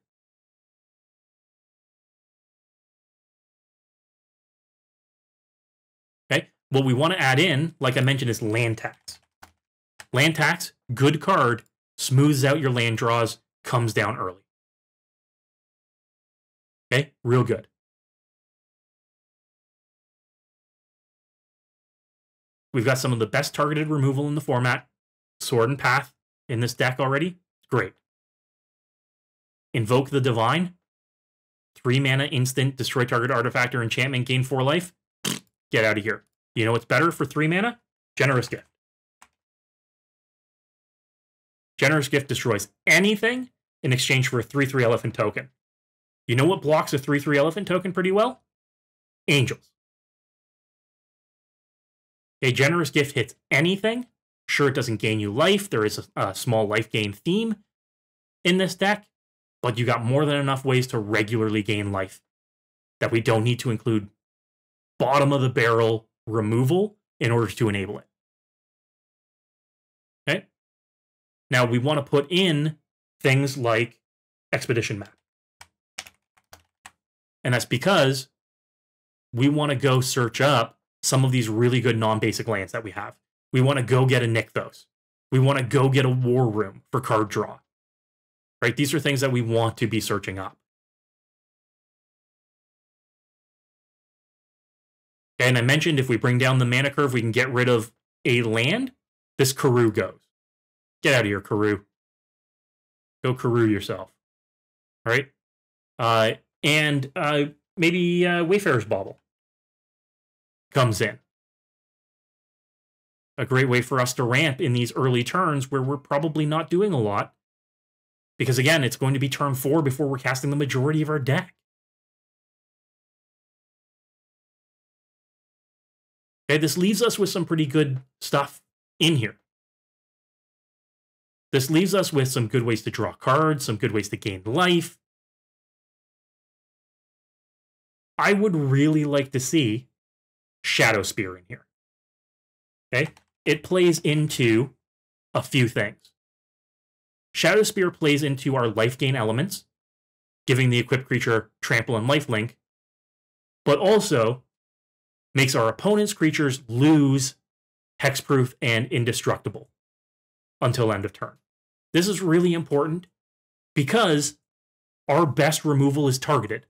Okay? What we want to add in, like I mentioned, is land tax. Land tax, good card, smooths out your land draws, comes down early. Okay? Real good. We've got some of the best targeted removal in the format. Sword and Path in this deck already. Great. Invoke the Divine. 3 mana instant, destroy target artifact or enchantment, gain 4 life. Get out of here. You know what's better for 3 mana? Generous Gift. Generous Gift destroys anything in exchange for a 3/3 elephant token. You know what blocks a 3/3 elephant token pretty well? Angels. A Generous Gift hits anything. Sure, it doesn't gain you life. There is a small life gain theme in this deck, but you got more than enough ways to regularly gain life that we don't need to include bottom of the barrel removal in order to enable it. Okay? Now we want to put in things like Expedition Map. And that's because we want to go search up some of these really good non-basic lands that we have. We want to go get a Nykthos. We want to go get a War Room for card draw. Right? These are things that we want to be searching up. Okay, and I mentioned if we bring down the mana curve, we can get rid of a land. This Karoo goes. Get out of here, Karoo. Go Karoo yourself. All right? And maybe Wayfarer's Bauble comes in. A great way for us to ramp in these early turns where we're probably not doing a lot. Because again, it's going to be turn 4 before we're casting the majority of our deck. Okay, this leaves us with some pretty good stuff in here. This leaves us with some good ways to draw cards, some good ways to gain life. I would really like to see Shadow Spear in here. Okay? It plays into a few things. Shadow Spear plays into our life gain elements, giving the equipped creature trample and lifelink, but also makes our opponent's creatures lose hexproof and indestructible until end of turn. This is really important because our best removal is targeted,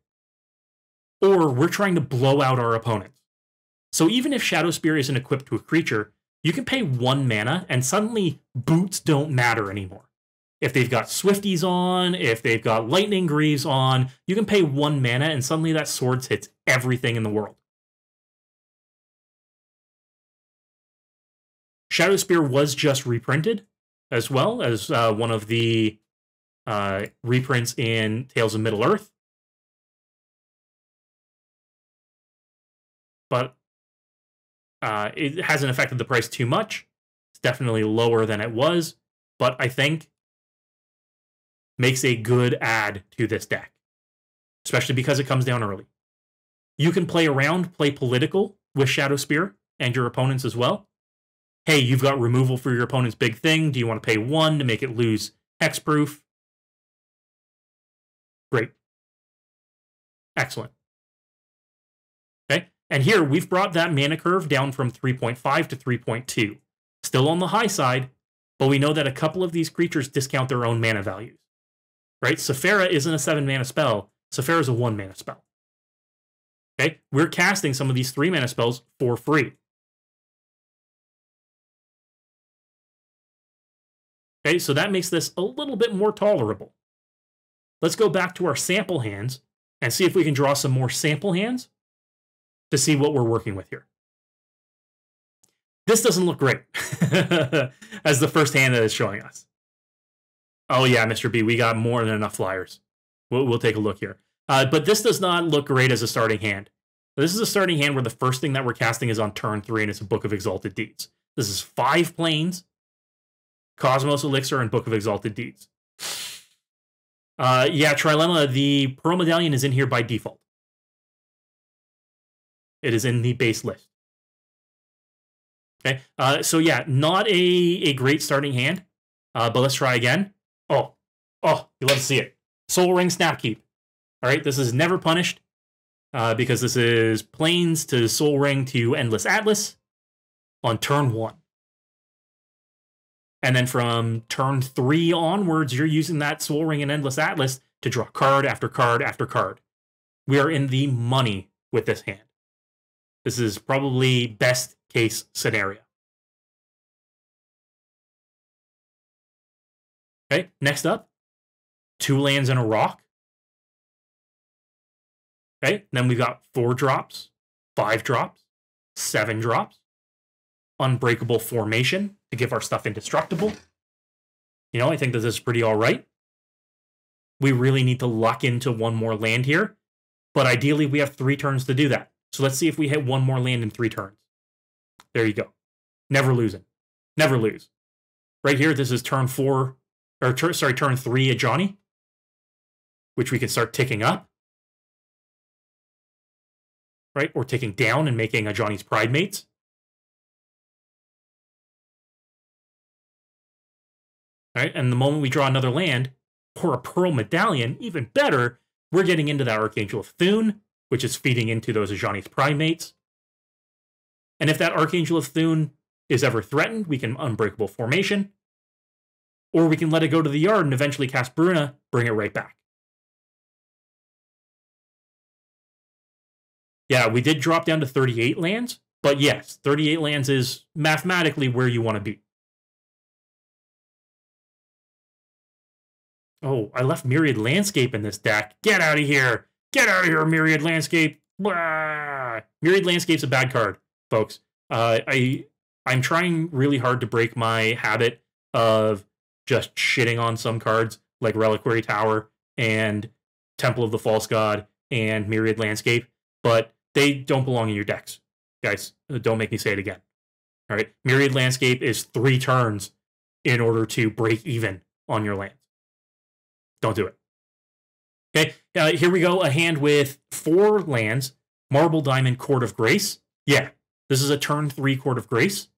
or we're trying to blow out our opponents. So even if Shadow Spear isn't equipped to a creature, you can pay 1 mana and suddenly boots don't matter anymore. If they've got Swifties on, if they've got Lightning Greaves on, you can pay 1 mana and suddenly that Swords hits everything in the world. Shadow Spear was just reprinted as well as one of the reprints in Tales of Middle-earth. But it hasn't affected the price too much. It's definitely lower than it was, but I think makes a good add to this deck, especially because it comes down early. You can play around, play political with Shadow Spear and your opponents as well. Hey, you've got removal for your opponent's big thing. Do you want to pay 1 to make it lose hexproof? Great. Excellent. Okay, and here we've brought that mana curve down from 3.5 to 3.2. Still on the high side, but we know that a couple of these creatures discount their own mana values. Right? Sephara isn't a 7 mana spell. Sephara is a 1 mana spell. Okay, we're casting some of these 3-mana spells for free. Okay, so that makes this a little bit more tolerable. Let's go back to our sample hands and see if we can draw some more sample hands to see what we're working with here. This doesn't look great as the first hand that is showing us. Oh yeah, Mr. B, we got more than enough flyers. We'll take a look here. But this does not look great as a starting hand. This is a starting hand where the first thing that we're casting is on turn 3, and it's a Book of Exalted Deeds. This is 5 planes, Cosmos Elixir, and Book of Exalted Deeds. Yeah, Trilemma, the Pearl Medallion is in here by default. It is in the base list. Okay, so yeah, not a great starting hand, but let's try again. Oh, you love to see it. Soul Ring Snapkeep. All right, this is never punished because this is planes to Soul Ring to Endless Atlas on turn 1. And then from turn 3 onwards, you're using that Soul Ring and Endless Atlas to draw card after card after card. We are in the money with this hand. This is probably best case scenario. Okay, next up, 2 lands and a rock. Okay, then we've got 4 drops, 5 drops, 7 drops, Unbreakable Formation to give our stuff indestructible. You know, I think that this is pretty all right. We really need to luck into 1 more land here, but ideally we have 3 turns to do that. So let's see if we hit 1 more land in 3 turns. There you go. Never losing. Never lose. Right here, this is turn 4, or turn 3 at Johnny, which we can start ticking up. Right? Or ticking down and making a Johnny's Pride Mates. Right? And the moment we draw another land, or a Pearl Medallion, even better, we're getting into that Archangel of Thune, which is feeding into those Ajani's Prime Mates. And if that Archangel of Thune is ever threatened, we can Unbreakable Formation. Or we can let it go to the yard and eventually cast Bruna, bring it right back. Yeah, we did drop down to 38 lands, but yes, 38 lands is mathematically where you want to be. Oh, I left Myriad Landscape in this deck. Get out of here. Get out of here, Myriad Landscape. Blah. Myriad Landscape's a bad card, folks. I'm trying really hard to break my habit of just shitting on some cards like Reliquary Tower and Temple of the False God and Myriad Landscape, but they don't belong in your decks. Guys, don't make me say it again. All right, Myriad Landscape is 3 turns in order to break even on your lands. Don't do it. Okay, here we go. A hand with 4 lands. Marble Diamond, Court of Grace. Yeah, this is a turn 3 Court of Grace,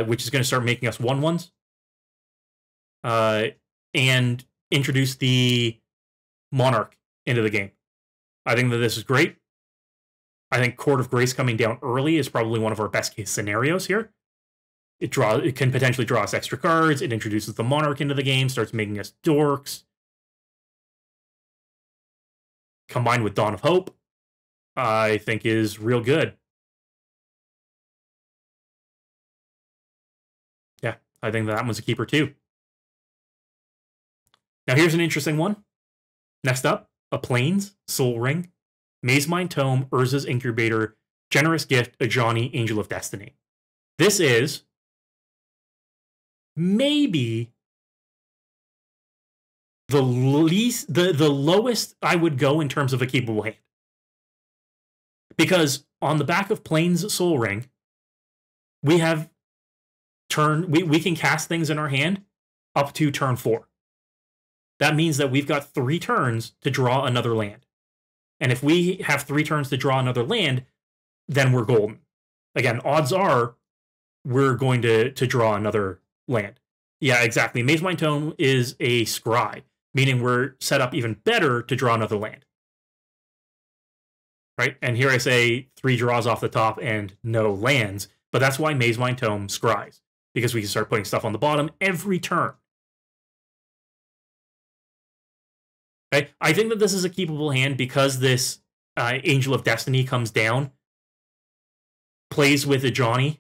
which is going to start making us 1/1s. And introduce the Monarch into the game. I think that this is great. I think Court of Grace coming down early is probably one of our best case scenarios here. It can potentially draw us extra cards. It introduces the Monarch into the game, starts making us dorks. Combined with Dawn of Hope, I think is real good. Yeah, I think that one's a keeper too. Now here's an interesting one. Next up, a Plains, Soul Ring, Mazemind Tome, Urza's Incubator, Generous Gift, Ajani, Angel of Destiny. This is maybe the lowest I would go in terms of a keepable hand. Because on the back of Plains Soul Ring, we have we can cast things in our hand up to turn 4. That means that we've got 3 turns to draw another land. And if we have 3 turns to draw another land, then we're golden. Again, odds are we're going to draw another land. Yeah, exactly. Mazemind Tome is a scry, meaning we're set up even better to draw another land. Right? And here I say 3 draws off the top and no lands, but that's why Mazemind Tome scries, because we can start putting stuff on the bottom every turn. Okay? I think that this is a keepable hand because this Angel of Destiny comes down, plays with Ajani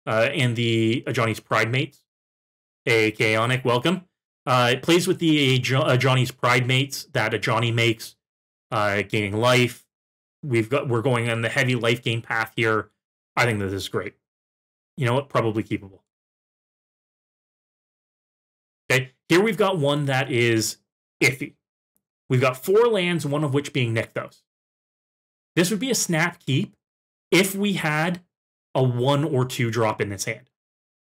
and the Ajani's Pride Mates, a Chaonic, welcome. It plays with the Ajani's Pride Mates that Ajani makes, gaining life. We're going on the heavy life gain path here. I think this is great. You know what? Probably keepable. Okay, here we've got one that is iffy. We've got 4 lands, one of which being Nykthos. This would be a snap keep if we had a 1 or 2 drop in this hand.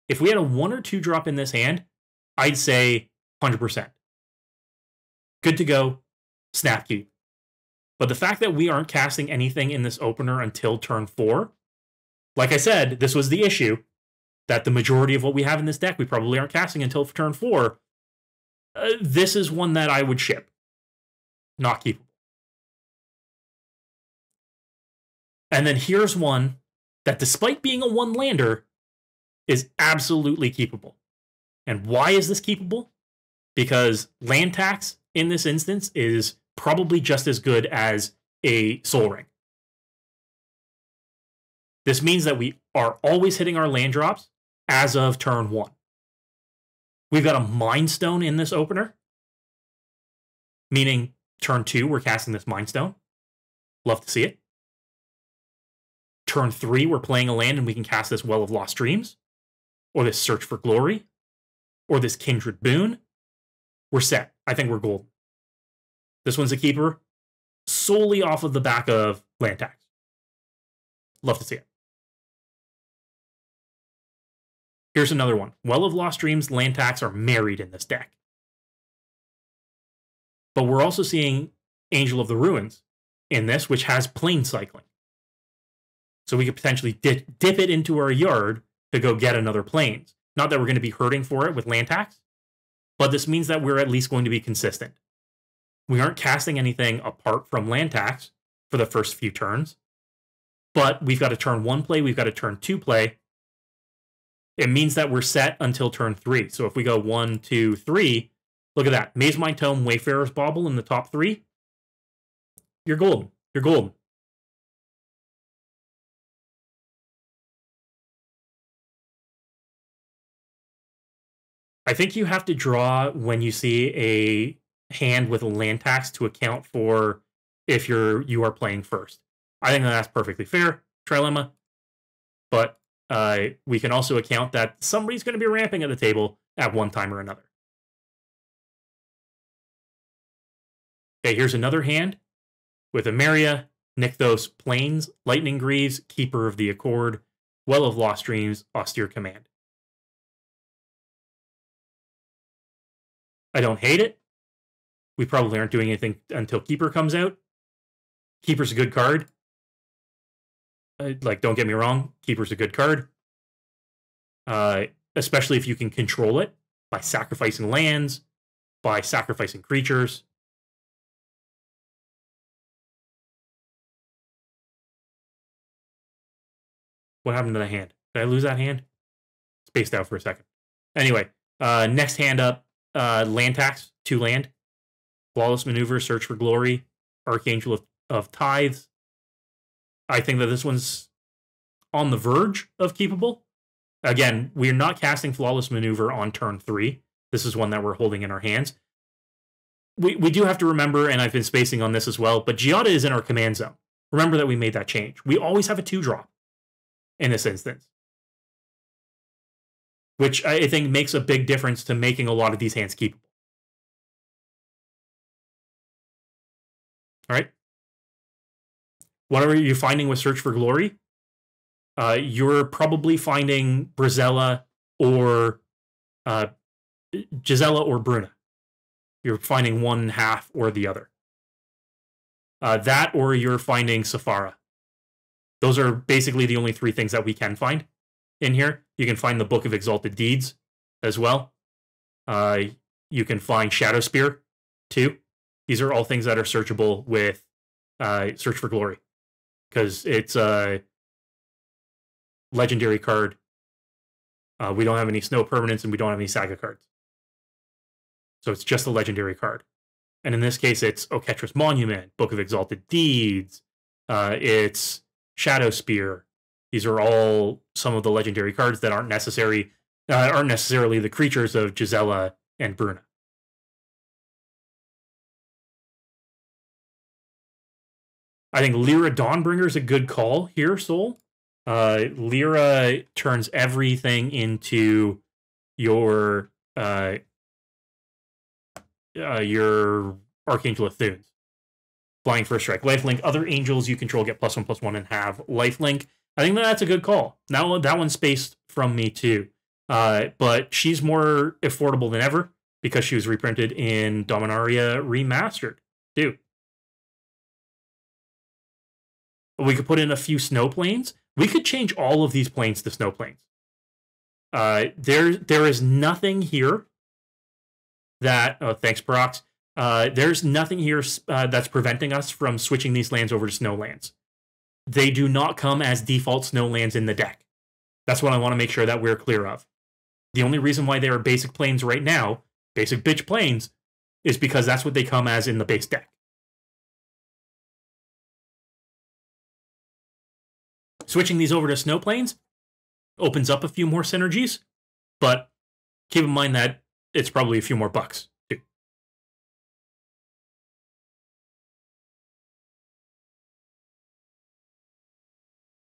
If we had a 1 or 2 drop in this hand, I'd say 100%. Good to go, snap keep. But the fact that we aren't casting anything in this opener until turn 4, like I said, this was the issue, that the majority of what we have in this deck, we probably aren't casting until turn 4. This is one that I would ship. Not keepable. And then here's one that, despite being a 1-lander, is absolutely keepable. And why is this keepable? Because land tax in this instance is probably just as good as a Soul Ring. This means that we are always hitting our land drops as of turn 1. We've got a Mind Stone in this opener, meaning turn 2, we're casting this Mind Stone. Love to see it. Turn 3, we're playing a land and we can cast this Well of Lost Dreams, or this Search for Glory, or this Kindred Boon. We're set. I think we're golden. This one's a keeper solely off of the back of land tax. Love to see it. Here's another one. Well of Lost Dreams, land tax are married in this deck. But we're also seeing Angel of the Ruins in this, which has plane cycling. So we could potentially dip it into our yard to go get another planes. Not that we're going to be hurting for it with land tax, but this means that we're at least going to be consistent. We aren't casting anything apart from land tax for the first few turns, but we've got a turn 1 play, we've got a turn 2 play. It means that we're set until turn 3. So if we go 1, 2, 3, look at that. Maze Mind Tome, Wayfarer's Bauble in the top 3. You're golden. You're golden. I think you have to draw when you see a hand with a land tax to account for if you are playing first. I think that's perfectly fair. Trilemma. But we can also account that somebody's going to be ramping at the table at one time or another. Okay, here's another hand with Emeria, Nykthos, Plains, Lightning Greaves, Keeper of the Accord, Well of Lost Dreams, Austere Command. I don't hate it. We probably aren't doing anything until Keeper comes out. Keeper's a good card. Like, don't get me wrong, Keeper's a good card. Especially if you can control it by sacrificing lands, by sacrificing creatures. What happened to the hand? Did I lose that hand? Spaced out for a second. Anyway, next hand up, land tax, 2 land. Flawless Maneuver, Search for Glory, Archangel of Tithes. I think that this one's on the verge of keepable. Again, we're not casting Flawless Maneuver on turn 3. This is one that we're holding in our hands. We do have to remember, and I've been spacing on this as well, but Giada is in our command zone. Remember that we made that change. We always have a 2-drop in this instance, which I think makes a big difference to making a lot of these hands keepable. All right. What are you finding with Search for Glory? You're probably finding Brizella or Gisela or Bruna. You're finding one half or the other. That or you're finding Safara. Those are basically the only 3 things that we can find in here. You can find the Book of Exalted Deeds as well. You can find Shadow Spear too. These are all things that are searchable with Search for Glory, because it's a legendary card. We don't have any snow permanents and we don't have any saga cards. So it's just a legendary card. And in this case, it's Oketra's Monument, Book of Exalted Deeds, It's Shadow Spear. These are all some of the legendary cards that aren't necessarily the creatures of Gisela and Bruna. I think Lyra Dawnbringer is a good call here, Soul. Lyra turns everything into your Archangel of Thunes. Flying first strike. Lifelink. Other angels you control get +1/+1 and have lifelink. I think that's a good call. Now that one's spaced from me too. But she's more affordable than ever because she was reprinted in Dominaria Remastered too. We could put in a few snow planes. We could change all of these planes to snow planes. There is nothing here that... Oh, thanks, Parox. There's nothing here that's preventing us from switching these lands over to snow lands. They do not come as default snow lands in the deck. That's what I want to make sure that we're clear of. The only reason why they are basic planes right now, basic bitch planes, is because that's what they come as in the base deck. Switching these over to snow planes opens up a few more synergies, but keep in mind that it's probably a few more bucks too.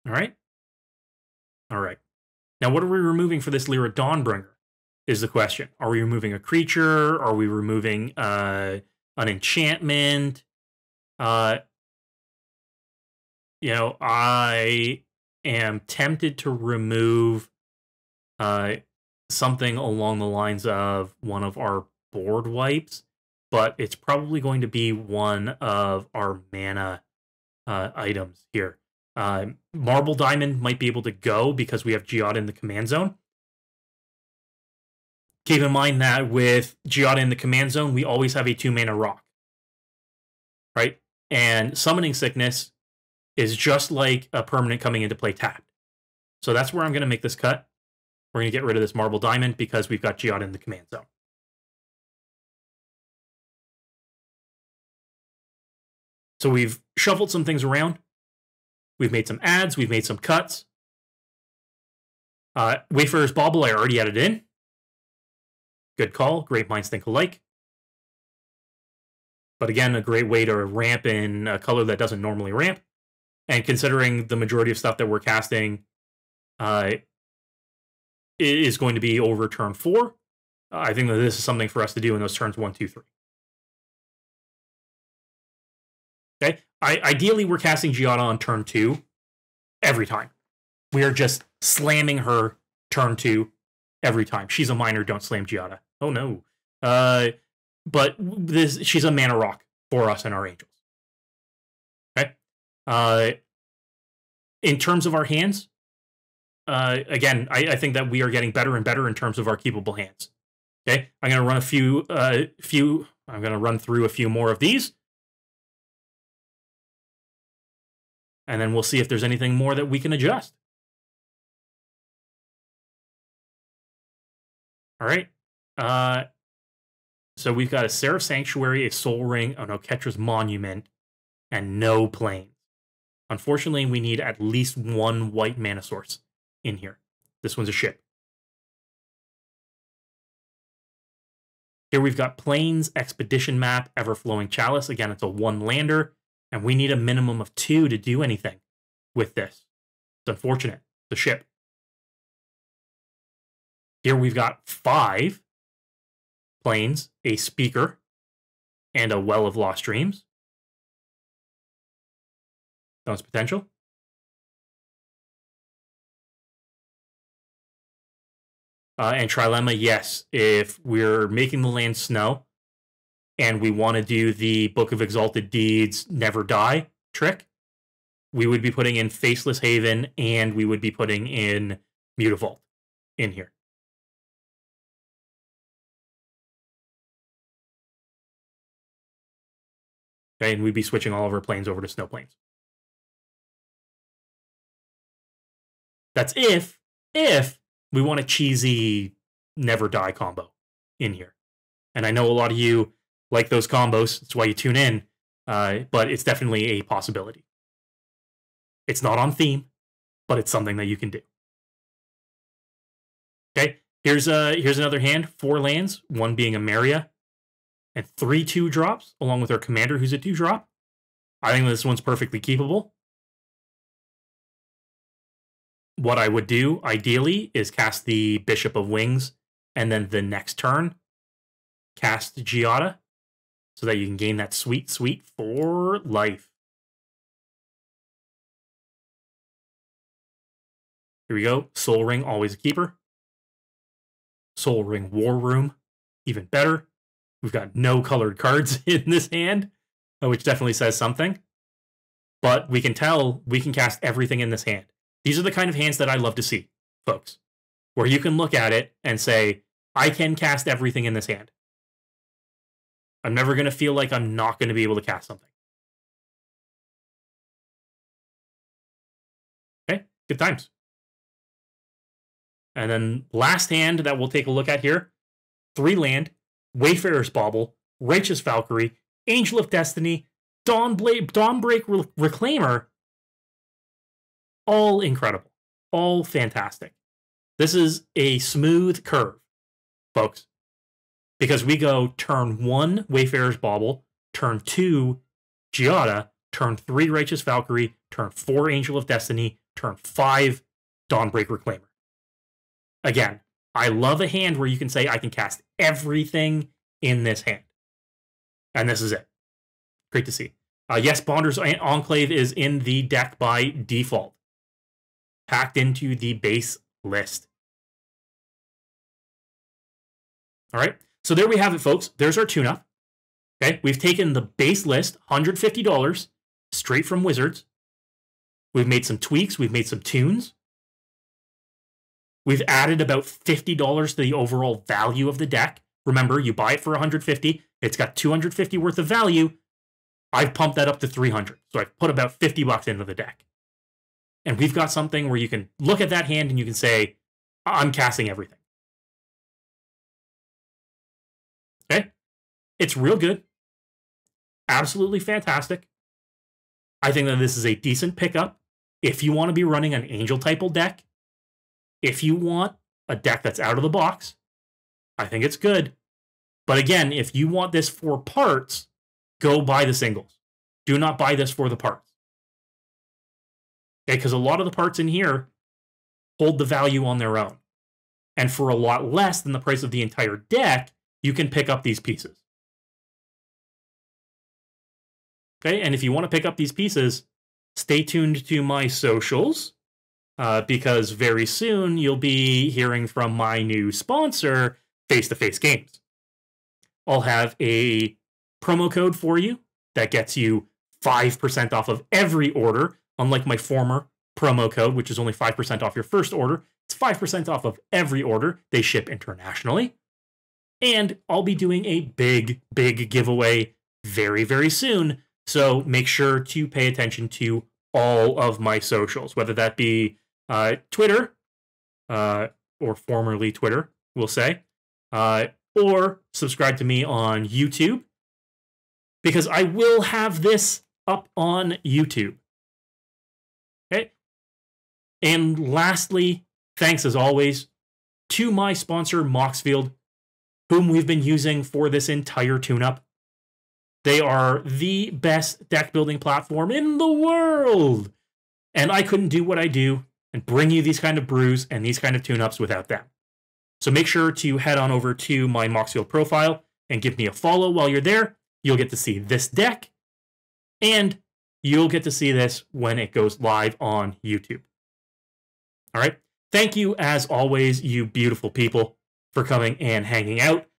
All right. All right. Now, what are we removing for this Lyra Dawnbringer is the question. Are we removing a creature? Are we removing an enchantment? I am tempted to remove something along the lines of one of our board wipes, but it's probably going to be one of our mana items here. Marble Diamond might be able to go because we have Giada in the command zone. Keep in mind that with Giada in the command zone, we always have a 2-mana rock. Right? And Summoning Sickness is just like a permanent coming into play tapped. So that's where I'm going to make this cut. We're going to get rid of this Marble Diamond because we've got Giada in the command zone. So we've shuffled some things around. We've made some adds. We've made some cuts. Wayfarer's Bauble, I already added in. Good call. Great minds think alike. But again, a great way to ramp in a color that doesn't normally ramp. And considering the majority of stuff that we're casting is going to be over turn 4, I think that this is something for us to do in those turns 1, 2, 3. Okay. Ideally, we're casting Giada on turn 2 every time. We are just slamming her turn 2 every time. She's a minor, don't slam Giada. Oh, no. But she's a mana rock for us and our angels. Okay. In terms of our hands, again, I think that we are getting better and better in terms of our keepable hands. Okay. I'm going to run I'm going to run through a few more of these. And then we'll see if there's anything more that we can adjust. All right. So we've got a Seraph Sanctuary, a Soul Ring, an Oketra's Monument, and no planes. Unfortunately, we need at least one white mana source in here. This one's a ship. Here we've got Plains, Expedition Map, Everflowing Chalice. Again, it's a 1-lander. And we need a minimum of 2 to do anything with this. It's unfortunate. The ship. Here we've got 5 planes, a speaker, and a Well of Lost Dreams. That's potential. And Trilemma, yes. If we're making the land snow, and we want to do the Book of Exalted Deeds Never Die trick, we would be putting in Faceless Haven, and we would be putting in Mutavault in here. Okay, and we'd be switching all of our planes over to snow planes. That's if we want a cheesy Never Die combo in here. And I know a lot of you like those combos. That's why you tune in. But it's definitely a possibility. It's not on theme, but it's something that you can do. Okay, here's another hand, 4 lands, 1 being a Maria, and 3 2-drops, along with our commander, who's a 2-drop. I think this one's perfectly keepable. What I would do, ideally, is cast the Bishop of Wings, and then the next turn, cast Giada, so that you can gain that sweet, sweet for life. Here we go. Soul Ring, always a keeper. Soul Ring War Room, even better. We've got no colored cards in this hand, which definitely says something. But we can tell we can cast everything in this hand. These are the kind of hands that I love to see, folks, where you can look at it and say, I can cast everything in this hand. I'm never going to feel like I'm not going to be able to cast something. Okay, good times. And then last hand that we'll take a look at here, 3 land, Wayfarer's Bauble, Righteous Valkyrie, Angel of Destiny, Dawnbreak Reclaimer. All incredible. All fantastic. This is a smooth curve, folks. Because we go turn 1, Wayfarer's Bauble, turn 2, Giada, turn 3, Righteous Valkyrie, turn 4, Angel of Destiny, turn 5, Dawnbreak Reclaimer. Again, I love a hand where you can say, I can cast everything in this hand. And this is it. Great to see. Yes, Bonder's Enclave is in the deck by default. Packed into the base list. All right. So there we have it, folks. There's our tune-up. Okay. We've taken the base list, $150, straight from Wizards. We've made some tweaks. We've made some tunes. We've added about $50 to the overall value of the deck. Remember, you buy it for $150. It's got $250 worth of value. I've pumped that up to $300. So I've put about $50 into the deck. And we've got something where you can look at that hand and you can say, I'm casting everything. Okay? It's real good. Absolutely fantastic. I think that this is a decent pickup. If you want to be running an Angel type deck, if you want a deck that's out of the box, I think it's good. But again, if you want this for parts, go buy the singles. Do not buy this for the parts. Okay, because a lot of the parts in here hold the value on their own. And for a lot less than the price of the entire deck, you can pick up these pieces. Okay, and if you want to pick up these pieces, stay tuned to my socials, because very soon you'll be hearing from my new sponsor, Face to Face Games. I'll have a promo code for you that gets you 5% off of every order, unlike my former promo code, which is only 5% off your first order. It's 5% off of every order. They ship internationally. And I'll be doing a big, big giveaway very, very soon. So make sure to pay attention to all of my socials, whether that be Twitter, or formerly Twitter, we'll say, or subscribe to me on YouTube, because I will have this up on YouTube. Okay. And lastly, thanks as always to my sponsor, Moxfield, whom we've been using for this entire tune-up. They are the best deck building platform in the world. And I couldn't do what I do and bring you these kind of brews and these kind of tune-ups without them. So make sure to head on over to my Moxfield profile and give me a follow while you're there. You'll get to see this deck, and you'll get to see this when it goes live on YouTube. All right. Thank you, as always, you beautiful people, for coming and hanging out.